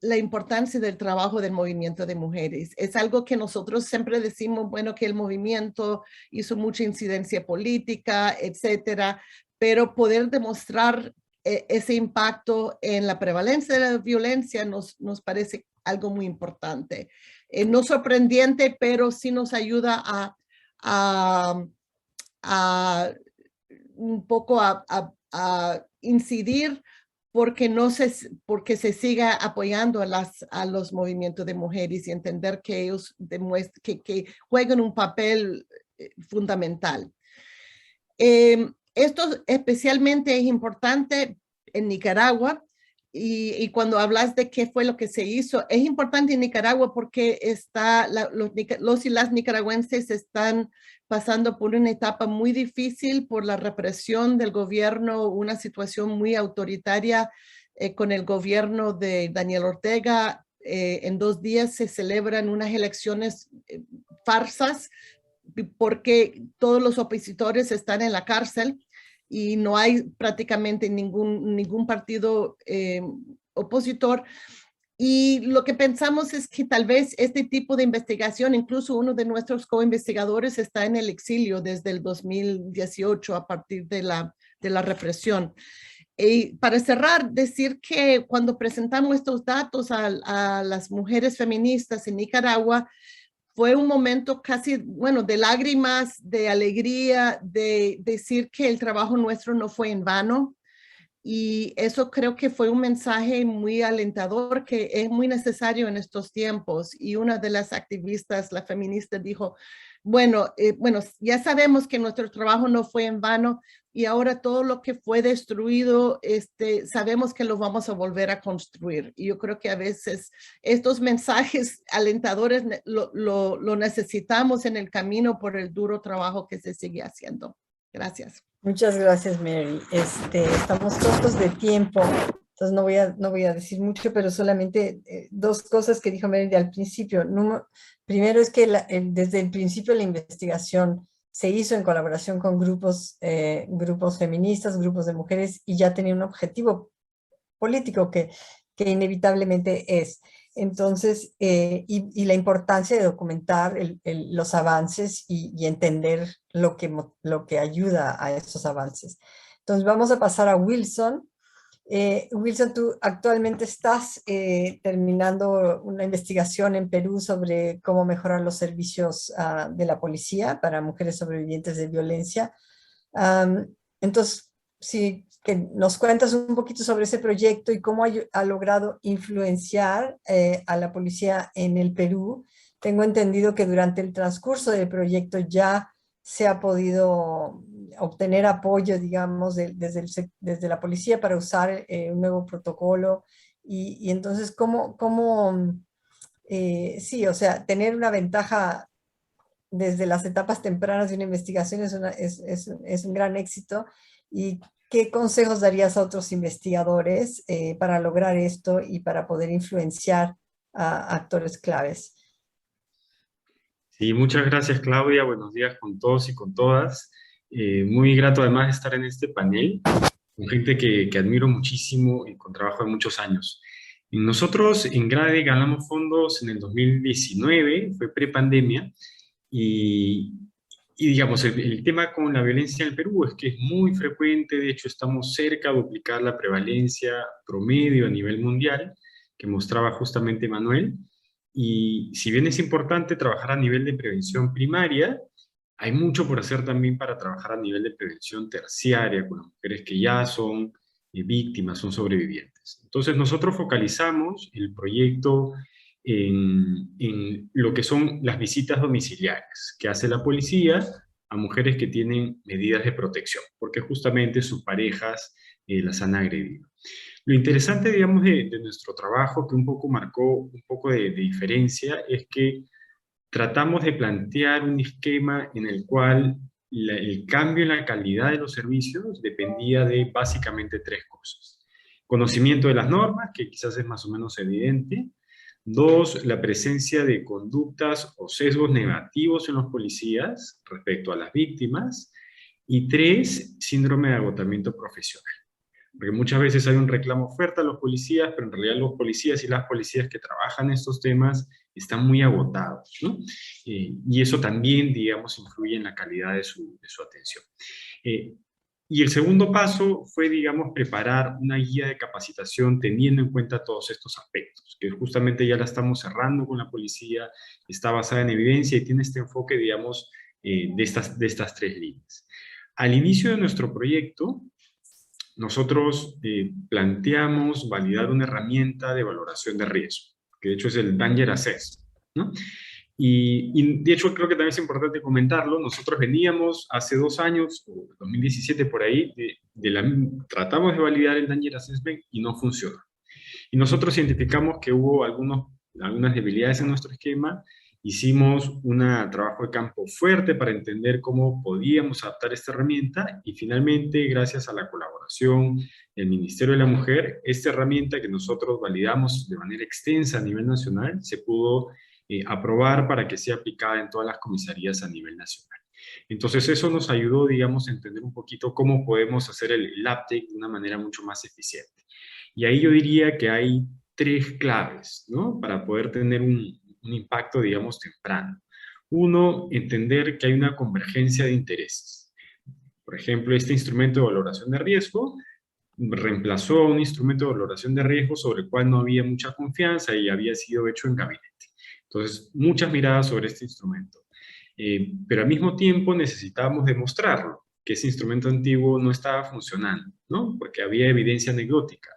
la importancia del trabajo del movimiento de mujeres. Es algo que nosotros siempre decimos, bueno, que el movimiento hizo mucha incidencia política, etcétera, pero poder demostrar ese impacto en la prevalencia de la violencia nos parece algo muy importante. No sorprendente, pero sí nos ayuda a un poco a incidir porque se siga apoyando a los movimientos de mujeres y entender que ellos que juegan un papel fundamental. Esto especialmente es importante en Nicaragua. Y cuando hablas de qué fue lo que se hizo, es importante en Nicaragua porque los y las nicaragüenses están pasando por una etapa muy difícil por la represión del gobierno, una situación muy autoritaria con el gobierno de Daniel Ortega. En 2 días se celebran unas elecciones farsas porque todos los opositores están en la cárcel y no hay prácticamente ningún partido opositor. Y lo que pensamos es que tal vez este tipo de investigación, incluso uno de nuestros co-investigadores está en el exilio desde el 2018 a partir de la represión. Y para cerrar, decir que cuando presentamos estos datos a las mujeres feministas en Nicaragua, fue un momento casi, bueno, de lágrimas, de alegría, de decir que el trabajo nuestro no fue en vano. Y eso creo que fue un mensaje muy alentador que es muy necesario en estos tiempos. Y una de las activistas, la feminista, dijo, bueno, ya sabemos que nuestro trabajo no fue en vano y ahora todo lo que fue destruido, sabemos que lo vamos a volver a construir. Y yo creo que a veces estos mensajes alentadores lo necesitamos en el camino por el duro trabajo que se sigue haciendo. Gracias. Muchas gracias, Mary. Estamos cortos de tiempo, entonces no voy a decir mucho, pero solamente dos cosas que dijo Mary al principio. Primero es que desde el principio la investigación se hizo en colaboración con grupos feministas, grupos de mujeres, y ya tenía un objetivo político que inevitablemente es. Entonces, y la importancia de documentar los avances y entender lo que ayuda a esos avances. Entonces, vamos a pasar a Wilson. Wilson, tú actualmente estás terminando una investigación en Perú sobre cómo mejorar los servicios de la policía para mujeres sobrevivientes de violencia. Entonces, sí, que nos cuentas un poquito sobre ese proyecto y cómo ha logrado influenciar a la policía en el Perú. Tengo entendido que durante el transcurso del proyecto ya se ha podido obtener apoyo, digamos, desde la policía para usar un nuevo protocolo. Y entonces, sí, o sea, tener una ventaja desde las etapas tempranas de una investigación es un gran éxito. ¿Y qué consejos darías a otros investigadores para lograr esto y para poder influenciar a actores claves? Sí, muchas gracias, Claudia. Buenos días con todos y con todas. Muy grato además de estar en este panel con gente que admiro muchísimo y con trabajo de muchos años. Nosotros en GRADE ganamos fondos en el 2019, fue prepandemia, y digamos, el tema con la violencia en el Perú es que es muy frecuente. De hecho estamos cerca de duplicar la prevalencia promedio a nivel mundial, que mostraba justamente Manuel. Y si bien es importante trabajar a nivel de prevención primaria, hay mucho por hacer también para trabajar a nivel de prevención terciaria con las mujeres que ya son víctimas, son sobrevivientes. Entonces nosotros focalizamos el proyecto en lo que son las visitas domiciliarias que hace la policía a mujeres que tienen medidas de protección, porque justamente sus parejas las han agredido. Lo interesante, digamos, de nuestro trabajo, que un poco marcó un poco de diferencia, es que tratamos de plantear un esquema en el cual el cambio en la calidad de los servicios dependía de básicamente tres cosas. Conocimiento de las normas, que quizás es más o menos evidente. Dos, la presencia de conductas o sesgos negativos en los policías respecto a las víctimas. Y tres, síndrome de agotamiento profesional. Porque muchas veces hay un reclamo fuerte a los policías, pero en realidad los policías y las policías que trabajan estos temas están muy agotados, ¿no? Y eso también, digamos, influye en la calidad de su atención. Y el segundo paso fue, digamos, preparar una guía de capacitación teniendo en cuenta todos estos aspectos, que justamente ya la estamos cerrando con la policía, está basada en evidencia y tiene este enfoque, digamos, de estas tres líneas. Al inicio de nuestro proyecto, nosotros planteamos validar una herramienta de valoración de riesgo, que de hecho es el Danger Assessment, ¿no? Y de hecho creo que también es importante comentarlo. Nosotros veníamos hace 2 años, o 2017 por ahí, tratamos de validar el Danger Assessment y no funcionó. Y nosotros identificamos que hubo algunas debilidades en nuestro esquema. Hicimos un trabajo de campo fuerte para entender cómo podíamos adaptar esta herramienta y finalmente, gracias a la colaboración del Ministerio de la Mujer, esta herramienta que nosotros validamos de manera extensa a nivel nacional se pudo aprobar para que sea aplicada en todas las comisarías a nivel nacional. Entonces eso nos ayudó, digamos, a entender un poquito cómo podemos hacer el uptake de una manera mucho más eficiente. Y ahí yo diría que hay 3 claves, ¿no? Para poder tener un impacto, digamos, temprano. Uno, entender que hay una convergencia de intereses. Por ejemplo, este instrumento de valoración de riesgo reemplazó a un instrumento de valoración de riesgo sobre el cual no había mucha confianza y había sido hecho en gabinete. Entonces, muchas miradas sobre este instrumento. Pero al mismo tiempo necesitábamos demostrarlo, que ese instrumento antiguo no estaba funcionando, ¿no? Porque había evidencia anecdótica.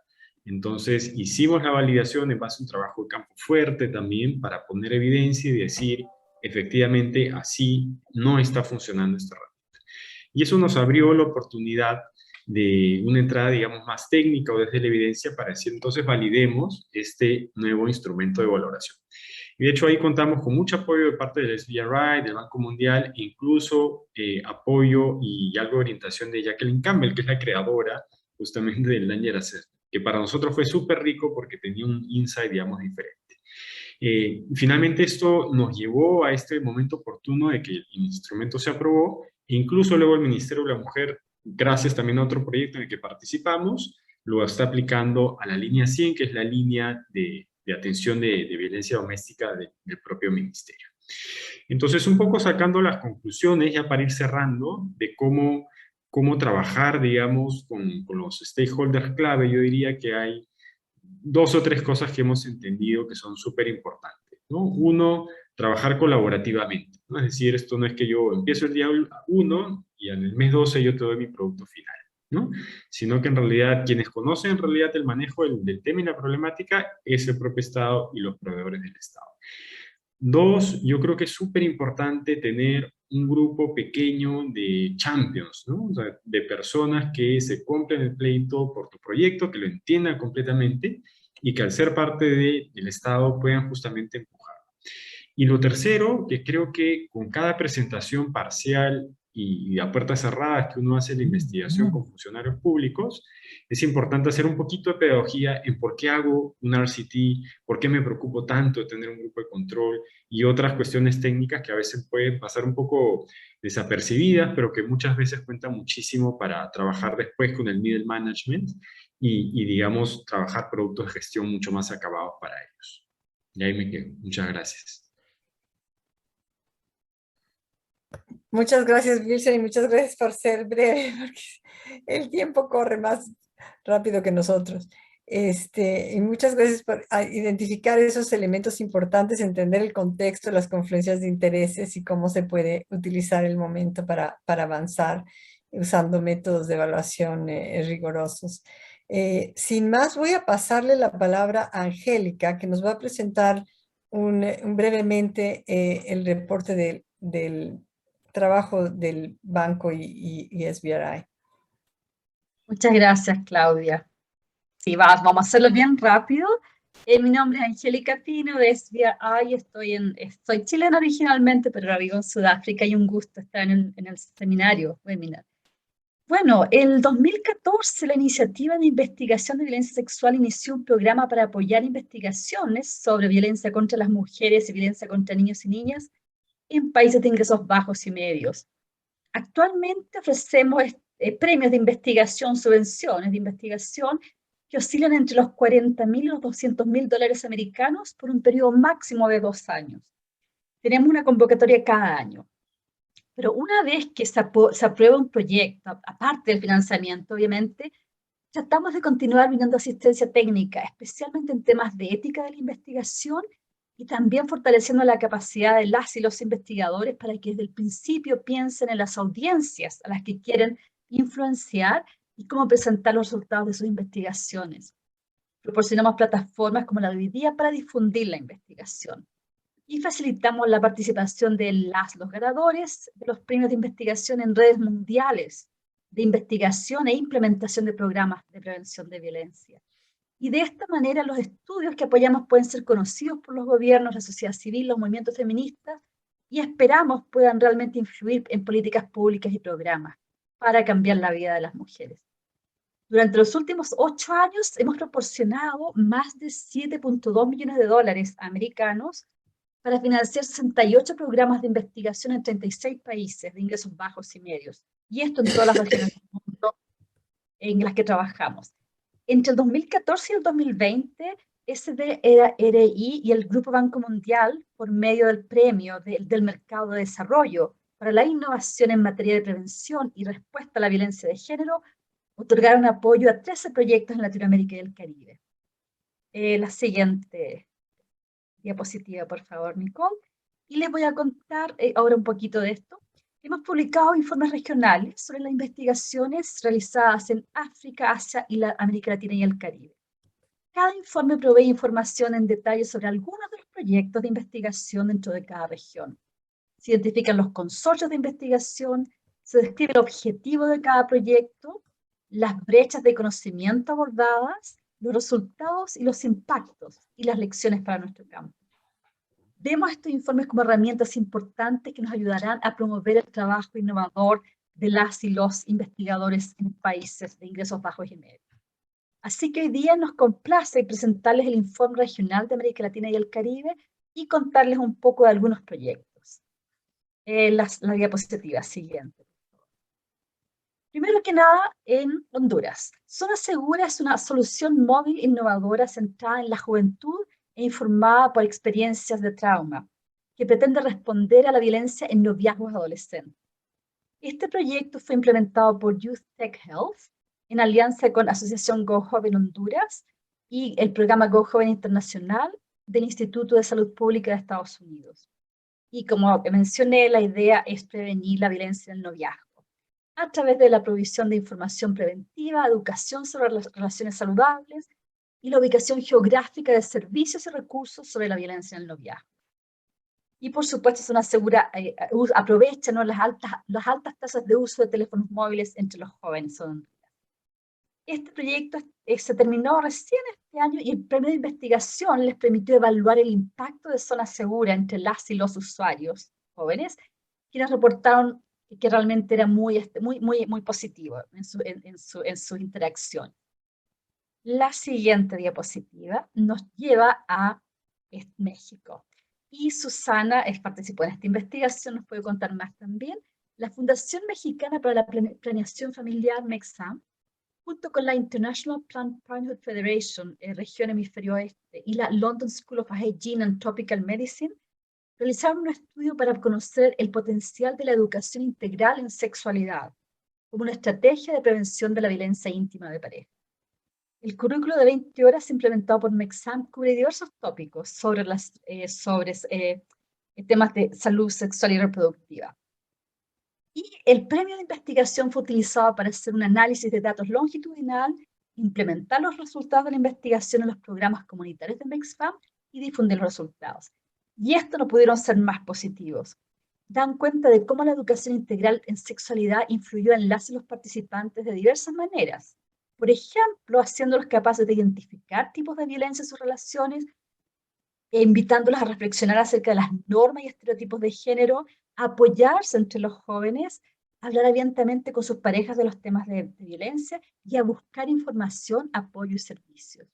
Entonces hicimos la validación en base a un trabajo de campo fuerte también para poner evidencia y decir, efectivamente así no está funcionando esta herramienta. Y eso nos abrió la oportunidad de una entrada, digamos, más técnica o desde la evidencia para decir, entonces validemos este nuevo instrumento de valoración. Y de hecho ahí contamos con mucho apoyo de parte del SBRI, del Banco Mundial, incluso apoyo y algo de orientación de Jacqueline Campbell, que es la creadora justamente del Danger Assessment, que para nosotros fue súper rico porque tenía un insight, digamos, diferente. Finalmente esto nos llevó a este momento oportuno de que el instrumento se aprobó, e incluso luego el Ministerio de la Mujer, gracias también a otro proyecto en el que participamos, lo está aplicando a la línea 100, que es la línea de atención de violencia doméstica del propio ministerio. Entonces, un poco sacando las conclusiones, ya para ir cerrando, de cómo trabajar, digamos, con los stakeholders clave, yo diría que hay 2 o 3 cosas que hemos entendido que son súper importantes, ¿no? Uno, trabajar colaborativamente, ¿no? Es decir, esto no es que yo empiezo el día 1 y en el mes 12 yo te doy mi producto final, ¿no? Sino que en realidad quienes conocen en realidad el manejo del tema y la problemática es el propio Estado y los proveedores del Estado. 2, yo creo que es súper importante tener un grupo pequeño de champions, ¿no? O sea, de personas que se compren el pleito por tu proyecto, que lo entiendan completamente y que al ser parte del Estado puedan justamente empujar. Y lo tercero, que creo que con cada presentación parcial y a puertas cerradas que uno hace la investigación con funcionarios públicos, es importante hacer un poquito de pedagogía en por qué hago un RCT, por qué me preocupo tanto de tener un grupo de control y otras cuestiones técnicas que a veces pueden pasar un poco desapercibidas, pero que muchas veces cuentan muchísimo para trabajar después con el middle management y digamos, trabajar productos de gestión mucho más acabados para ellos. Y ahí me quedo. Muchas gracias. Muchas gracias, Wilson, y muchas gracias por ser breve, porque el tiempo corre más rápido que nosotros. Y muchas gracias por identificar esos elementos importantes, entender el contexto, las confluencias de intereses y cómo se puede utilizar el momento para avanzar usando métodos de evaluación rigurosos. Sin más, voy a pasarle la palabra a Angélica, que nos va a presentar brevemente el reporte del trabajo del banco y SBRI. Muchas gracias, Claudia. Sí, vamos a hacerlo bien rápido. Mi nombre es Angélica Pino de SBRI. Soy chilena originalmente, pero ahora vivo en Sudáfrica y un gusto estar en el seminario, webinar. Bueno, en 2014 la Iniciativa de Investigación de Violencia Sexual inició un programa para apoyar investigaciones sobre violencia contra las mujeres y violencia contra niños y niñas en países de ingresos bajos y medios. Actualmente ofrecemos premios de investigación, subvenciones de investigación que oscilan entre los $40.000 y los $200.000 americanos por un periodo máximo de 2 años. Tenemos una convocatoria cada año. Pero una vez que se aprueba un proyecto, aparte del financiamiento, obviamente, tratamos de continuar brindando asistencia técnica, especialmente en temas de ética de la investigación y también fortaleciendo la capacidad de las y los investigadores para que desde el principio piensen en las audiencias a las que quieren influenciar y cómo presentar los resultados de sus investigaciones. Proporcionamos plataformas como la de hoy día para difundir la investigación. Y facilitamos la participación de los ganadores de los premios de investigación en redes mundiales de investigación e implementación de programas de prevención de violencia. Y de esta manera los estudios que apoyamos pueden ser conocidos por los gobiernos, la sociedad civil, los movimientos feministas, y esperamos puedan realmente influir en políticas públicas y programas para cambiar la vida de las mujeres. Durante los últimos 8 años hemos proporcionado más de $7.2 millones americanos para financiar 68 programas de investigación en 36 países de ingresos bajos y medios, y esto en todas las regiones del mundo en las que trabajamos. Entre el 2014 y el 2020, SBRI y el Grupo Banco Mundial, por medio del premio del Mercado de Desarrollo para la innovación en materia de prevención y respuesta a la violencia de género, otorgaron apoyo a 13 proyectos en Latinoamérica y el Caribe. La siguiente diapositiva, por favor, Nicole. Y les voy a contar ahora un poquito de esto. Hemos publicado informes regionales sobre las investigaciones realizadas en África, Asia y la América Latina y el Caribe. Cada informe provee información en detalle sobre algunos de los proyectos de investigación dentro de cada región. se identifican los consorcios de investigación, se describe el objetivo de cada proyecto, las brechas de conocimiento abordadas, los resultados y los impactos y las lecciones para nuestro campo. Vemos estos informes como herramientas importantes que nos ayudarán a promover el trabajo innovador de las y los investigadores en países de ingresos bajos y medios. Así que hoy día nos complace presentarles el informe regional de América Latina y el Caribe y contarles un poco de algunos proyectos. La diapositiva siguiente. Primero que nada, en Honduras. Zona Segura es una solución móvil innovadora centrada en la juventud e informada por experiencias de trauma, que pretende responder a la violencia en noviazgos adolescentes. Este proyecto fue implementado por Youth Tech Health en alianza con la Asociación Go Joven Honduras y el programa Go Joven Internacional del Instituto de Salud Pública de Estados Unidos. Y como mencioné, la idea es prevenir la violencia en el noviazgo a través de la provisión de información preventiva, educación sobre las relaciones saludables y la ubicación geográfica de servicios y recursos sobre la violencia en el noviazgo. Y por supuesto, Zona Segura aprovecha, ¿no?, las altas tasas de uso de teléfonos móviles entre los jóvenes. Este proyecto se terminó recién este año y el premio de investigación les permitió evaluar el impacto de Zona Segura entre las y los usuarios jóvenes, quienes reportaron que realmente era muy positivo en su interacción. La siguiente diapositiva nos lleva a México. Y Susana participó en esta investigación, nos puede contar más también. La Fundación Mexicana para la Planeación Familiar, MEXAM, junto con la International Planned Parenthood Federation, región hemisferio oeste, y la London School of Hygiene and Tropical Medicine, realizaron un estudio para conocer el potencial de la educación integral en sexualidad, como una estrategia de prevención de la violencia íntima de pareja. El currículo de 20 horas implementado por MEXAM cubre diversos tópicos sobre temas de salud sexual y reproductiva. Y el premio de investigación fue utilizado para hacer un análisis de datos longitudinal, implementar los resultados de la investigación en los programas comunitarios de MEXAM y difundir los resultados. Y esto no pudieron ser más positivos. Dan cuenta de cómo la educación integral en sexualidad influyó en las y los participantes de diversas maneras. Por ejemplo, haciéndolos capaces de identificar tipos de violencia en sus relaciones, e invitándolos a reflexionar acerca de las normas y estereotipos de género, a apoyarse entre los jóvenes, a hablar abiertamente con sus parejas de los temas de violencia y a buscar información, apoyo y servicios.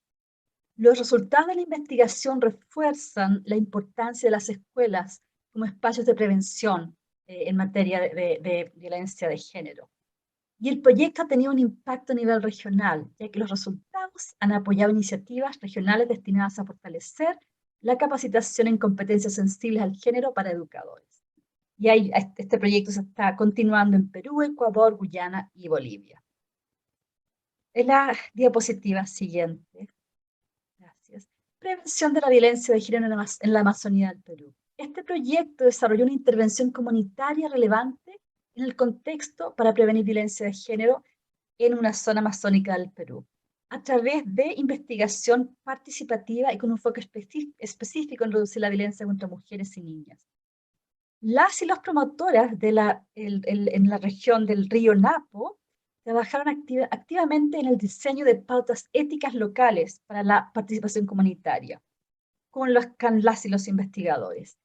Los resultados de la investigación refuerzan la importancia de las escuelas como espacios de prevención en materia de violencia de género. Y el proyecto ha tenido un impacto a nivel regional, ya que los resultados han apoyado iniciativas regionales destinadas a fortalecer la capacitación en competencias sensibles al género para educadores. Y este proyecto se está continuando en Perú, Ecuador, Guyana y Bolivia. En la diapositiva siguiente. Gracias. Prevención de la violencia de género en la Amazonía del Perú. Este proyecto desarrolló una intervención comunitaria relevante en el contexto para prevenir violencia de género en una zona amazónica del Perú, a través de investigación participativa y con un enfoque específico en reducir la violencia contra mujeres y niñas. Las y los promotoras en la región del río Napo trabajaron activamente en el diseño de pautas éticas locales para la participación comunitaria, con las y los investigadores.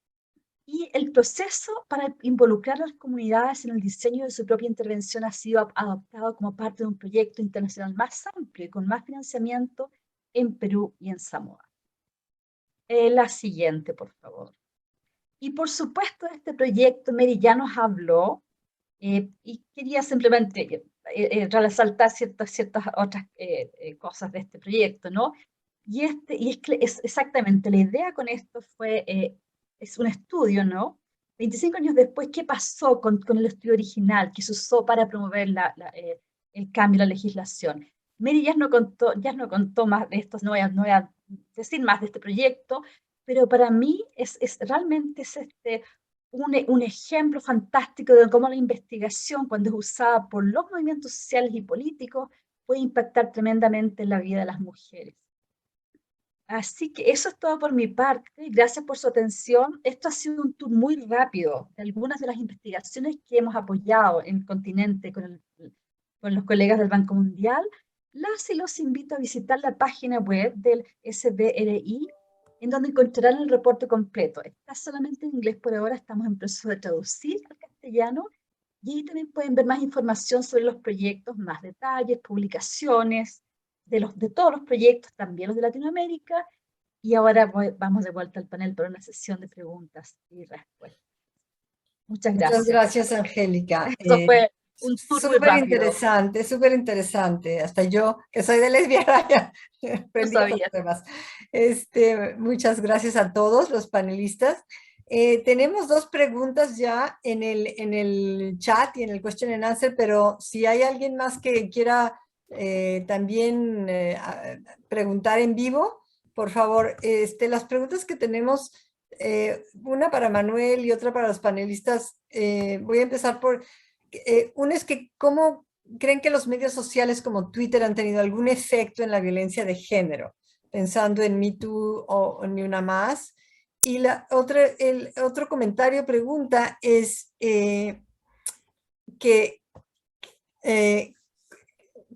Y el proceso para involucrar a las comunidades en el diseño de su propia intervención ha sido adoptado como parte de un proyecto internacional más amplio y con más financiamiento en Perú y en Samoa. La siguiente, por favor. Y por supuesto, de este proyecto Mary ya nos habló y quería simplemente resaltar ciertas otras cosas de este proyecto, ¿no? Y es exactamente, la idea con esto fue... es un estudio, ¿no? 25 años después, ¿qué pasó con el estudio original que se usó para promover el cambio en la legislación? Mary ya nos contó más de esto, no voy a decir más de este proyecto, pero para mí realmente es un ejemplo fantástico de cómo la investigación, cuando es usada por los movimientos sociales y políticos, puede impactar tremendamente en la vida de las mujeres. Así que eso es todo por mi parte. Gracias por su atención. Esto ha sido un tour muy rápido de algunas de las investigaciones que hemos apoyado en el continente con los colegas del Banco Mundial. Las y los invito a visitar la página web del SBRI, en donde encontrarán el reporte completo. Está solamente en inglés por ahora, estamos en proceso de traducir al castellano, y ahí también pueden ver más información sobre los proyectos, más detalles, publicaciones, de todos los proyectos, también los de Latinoamérica. Y ahora vamos de vuelta al panel para una sesión de preguntas y respuestas. Muchas gracias. Muchas gracias, Angélica. Eso fue un tour muy rápido. Súper interesante. Hasta yo, que soy de Lesbia Raya, aprendí otros temas. Muchas gracias a todos los panelistas. Tenemos 2 preguntas ya en el chat y en el question and answer, pero si hay alguien más que quiera también preguntar en vivo, por favor, las preguntas que tenemos, una para Manuel y otra para los panelistas, voy a empezar por... una es que, ¿cómo creen que los medios sociales como Twitter han tenido algún efecto en la violencia de género? Pensando en Me Too o Ni Una Más. Y el otro comentario, pregunta, es que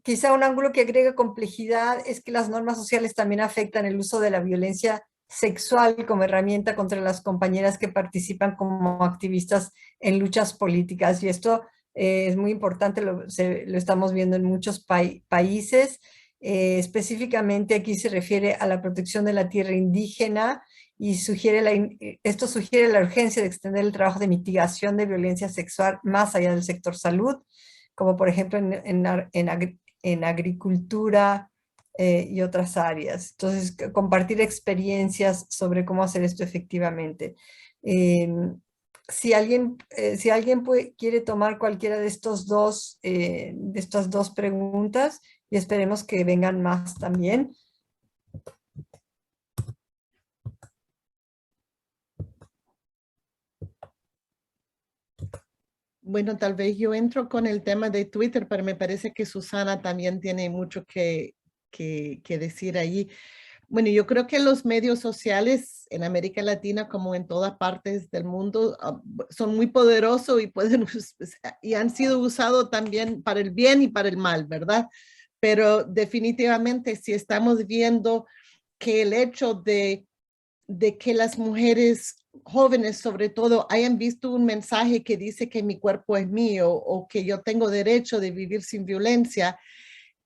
quizá un ángulo que agrega complejidad es que las normas sociales también afectan el uso de la violencia sexual como herramienta contra las compañeras que participan como activistas en luchas políticas. Y esto es muy importante, lo estamos viendo en muchos países. Específicamente aquí se refiere a la protección de la tierra indígena y esto sugiere la urgencia de extender el trabajo de mitigación de violencia sexual más allá del sector salud, como por ejemplo en agricultura y otras áreas. Entonces, compartir experiencias sobre cómo hacer esto efectivamente. Si alguien quiere tomar cualquiera de estas 2 preguntas, y esperemos que vengan más también. Bueno, tal vez yo entro con el tema de Twitter, pero me parece que Susana también tiene mucho que decir ahí. Bueno, yo creo que los medios sociales en América Latina, como en todas partes del mundo, son muy poderosos y han sido usados también para el bien y para el mal, ¿verdad? Pero definitivamente si estamos viendo que el hecho de que las mujeres jóvenes sobre todo hayan visto un mensaje que dice que mi cuerpo es mío o que yo tengo derecho de vivir sin violencia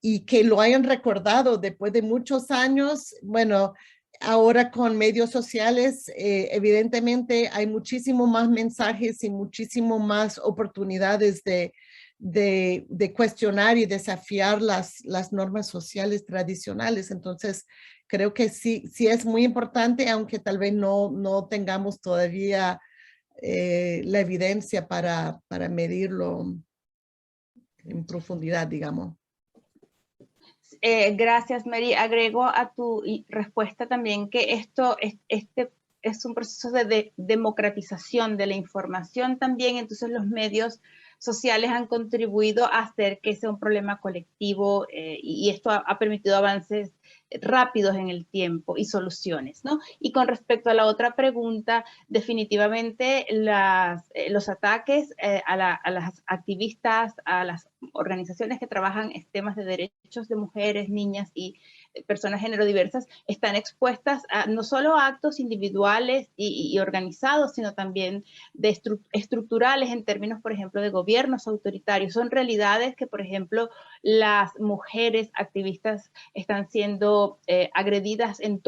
y que lo hayan recordado después de muchos años, bueno, ahora con medios sociales evidentemente hay muchísimo más mensajes y muchísimo más oportunidades de cuestionar y desafiar las normas sociales tradicionales. Entonces, creo que sí es muy importante, aunque tal vez no tengamos todavía la evidencia para medirlo en profundidad, digamos. Gracias, Mary. Agrego a tu respuesta también que este es un proceso de democratización de la información también, entonces los medios sociales han contribuido a hacer que sea un problema colectivo y esto ha permitido avances rápidos en el tiempo y soluciones, ¿no? Y con respecto a la otra pregunta, definitivamente los ataques a las activistas, a las organizaciones que trabajan en temas de derechos de mujeres, niñas y personas género diversas están expuestas a no solo a actos individuales y organizados, sino también de estructurales en términos, por ejemplo, de gobiernos autoritarios. Son realidades que, por ejemplo, las mujeres activistas están siendo agredidas en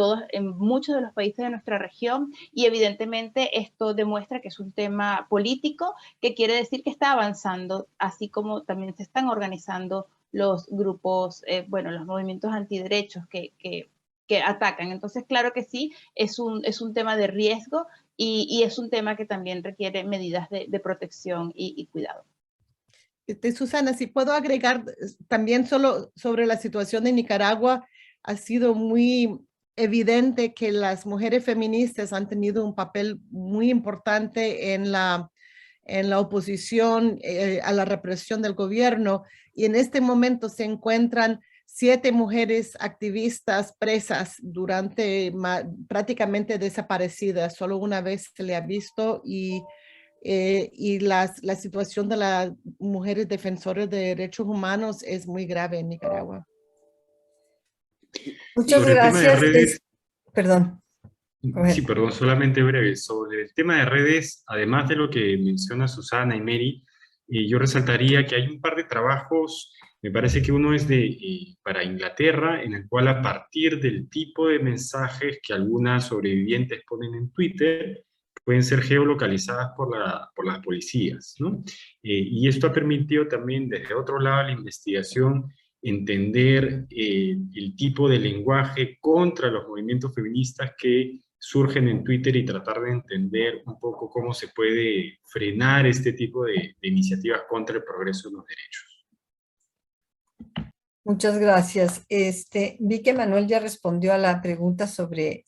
muchos de los países de nuestra región y evidentemente esto demuestra que es un tema político que quiere decir que está avanzando, así como también se están organizando los grupos, los movimientos antiderechos que atacan. Entonces, claro que sí, es un tema de riesgo y es un tema que también requiere medidas de protección y cuidado. Susana, si puedo agregar también solo sobre la situación de Nicaragua, ha sido muy evidente que las mujeres feministas han tenido un papel muy importante en la oposición a la represión del gobierno y en este momento se encuentran 7 mujeres activistas presas durante prácticamente desaparecidas. Solo una vez se le ha visto y la situación de las mujeres defensoras de derechos humanos es muy grave en Nicaragua. Muchas Sobre el tema de gracias. redes, Perdón. sí, perdón, solamente breve. Sobre el tema de redes, además de lo que menciona Susana y Mary, yo resaltaría que hay un par de trabajos, me parece que uno es para Inglaterra, en el cual a partir del tipo de mensajes que algunas sobrevivientes ponen en Twitter, pueden ser geolocalizadas por las policías, ¿no? Y esto ha permitido también, desde otro lado, la investigación, entender el tipo de lenguaje contra los movimientos feministas que surgen en Twitter y tratar de entender un poco cómo se puede frenar este tipo de iniciativas contra el progreso de los derechos. Muchas gracias. Vi que Manuel ya respondió a la pregunta sobre,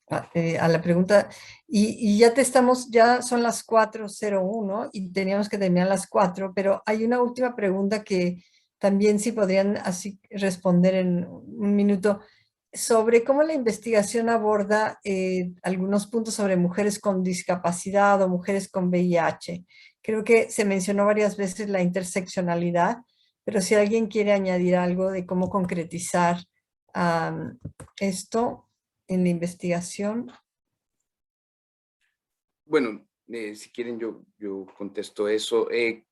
a la pregunta, y ya son las 4:01 y teníamos que terminar a las 4, pero hay una última pregunta que también sí podrían así responder en un minuto, sobre cómo la investigación aborda algunos puntos sobre mujeres con discapacidad o mujeres con VIH. Creo que se mencionó varias veces la interseccionalidad, pero si alguien quiere añadir algo de cómo concretizar esto en la investigación. Bueno, si quieren yo contesto eso.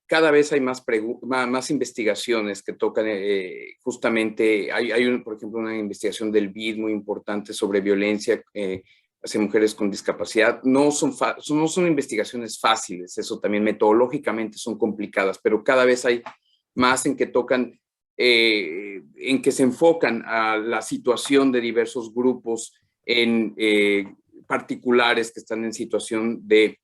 Cada vez hay más investigaciones que tocan justamente, por ejemplo, una investigación del BID muy importante sobre violencia hacia mujeres con discapacidad. No son investigaciones fáciles, eso también metodológicamente son complicadas, pero cada vez hay más en que tocan, en que se enfocan a la situación de diversos grupos en particulares que están en situación de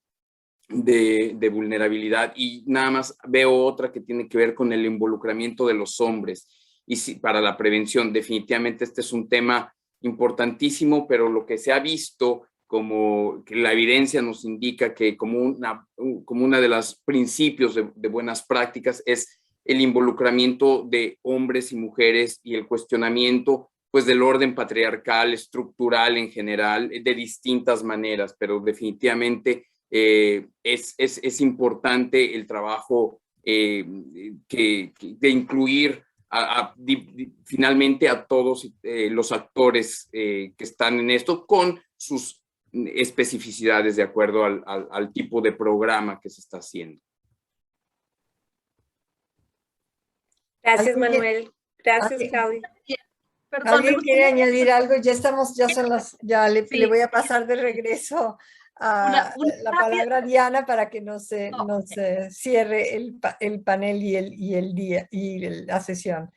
vulnerabilidad, y nada más veo otra que tiene que ver con el involucramiento de los hombres y para la prevención. Definitivamente este es un tema importantísimo, pero lo que se ha visto, como que la evidencia nos indica que como una de los principios de buenas prácticas es el involucramiento de hombres y mujeres y el cuestionamiento pues del orden patriarcal, estructural en general, de distintas maneras, pero definitivamente es importante el trabajo de incluir finalmente a todos los actores que están en esto con sus especificidades de acuerdo al tipo de programa que se está haciendo. Gracias, Manuel. Gracias, Claudia. Perdón, ¿Alguien quiere añadir algo? Ya le Sí. voy a pasar de regreso a la palabra a Diana para que no se cierre el panel y el día y la sesión.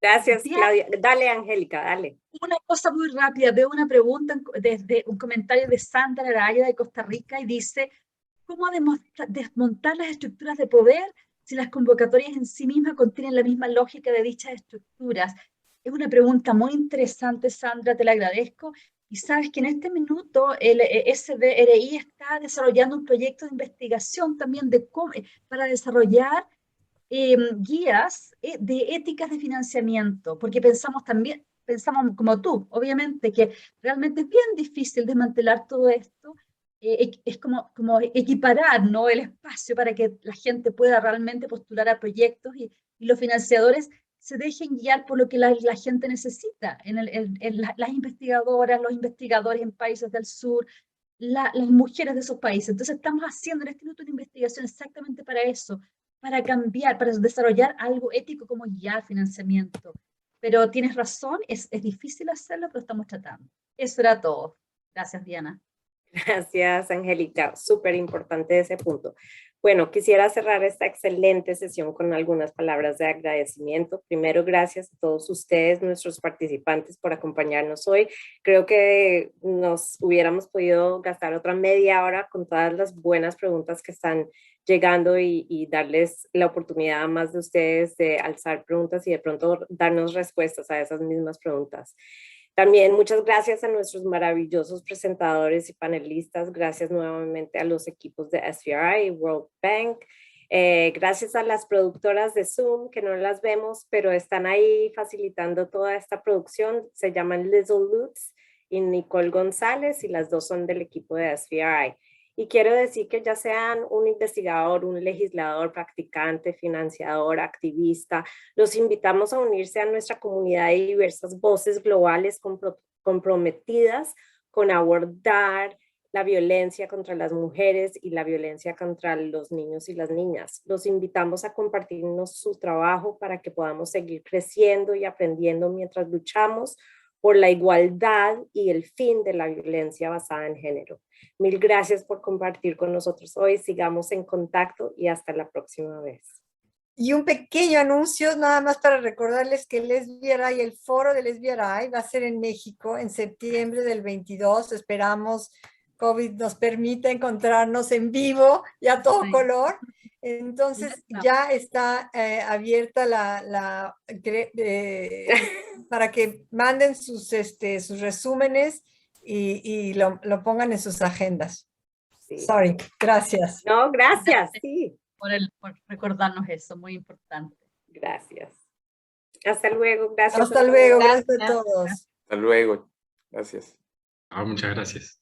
Gracias, Claudia. Dale, Angélica, dale. Una cosa muy rápida. Veo una pregunta desde un comentario de Sandra Araya de Costa Rica y dice, ¿cómo desmontar las estructuras de poder si las convocatorias en sí mismas contienen la misma lógica de dichas estructuras? Es una pregunta muy interesante, Sandra, te la agradezco. Y sabes que en este minuto el SBRI está desarrollando un proyecto de investigación también para desarrollar guías de éticas de financiamiento, porque pensamos como tú, obviamente, que realmente es bien difícil desmantelar todo esto. Es como equiparar, ¿no?, el espacio para que la gente pueda realmente postular a proyectos y los financiadores se dejen guiar por lo que la gente necesita, las investigadoras, los investigadores en países del sur, las mujeres de esos países. Entonces estamos haciendo en este instituto de investigación exactamente para eso, para cambiar, para desarrollar algo ético como guiar financiamiento. Pero tienes razón, es difícil hacerlo, pero estamos tratando. Eso era todo. Gracias, Diana. Gracias, Angélica. Súper importante ese punto. Bueno, quisiera cerrar esta excelente sesión con algunas palabras de agradecimiento. Primero, gracias a todos ustedes, nuestros participantes, por acompañarnos hoy. Creo que nos hubiéramos podido gastar otra media hora con todas las buenas preguntas que están llegando y darles la oportunidad a más de ustedes de alzar preguntas y de pronto darnos respuestas a esas mismas preguntas. También muchas gracias a nuestros maravillosos presentadores y panelistas. Gracias nuevamente a los equipos de SBRI y World Bank. Gracias a las productoras de Zoom, que no las vemos, pero están ahí facilitando toda esta producción. Se llaman Little Lutz y Nicole González, y las dos son del equipo de SVRI. Y quiero decir que ya sean un investigador, un legislador, practicante, financiador, activista, los invitamos a unirse a nuestra comunidad de diversas voces globales comprometidas con abordar la violencia contra las mujeres y la violencia contra los niños y las niñas. Los invitamos a compartirnos su trabajo para que podamos seguir creciendo y aprendiendo mientras luchamos por la igualdad y el fin de la violencia basada en género. Mil gracias por compartir con nosotros hoy. Sigamos en contacto y hasta la próxima vez. Y un pequeño anuncio, nada más para recordarles que el SBRI, el foro del SBRI va a ser en México en septiembre del 22. Esperamos COVID nos permita encontrarnos en vivo y a todo color. Entonces ya está abierta para que manden sus resúmenes y lo pongan en sus agendas. Sí. Sorry, gracias. No, gracias, sí. Por recordarnos eso, muy importante. Gracias. Hasta luego, gracias. Hasta luego, gracias a todos. Hasta luego, gracias. Muchas gracias.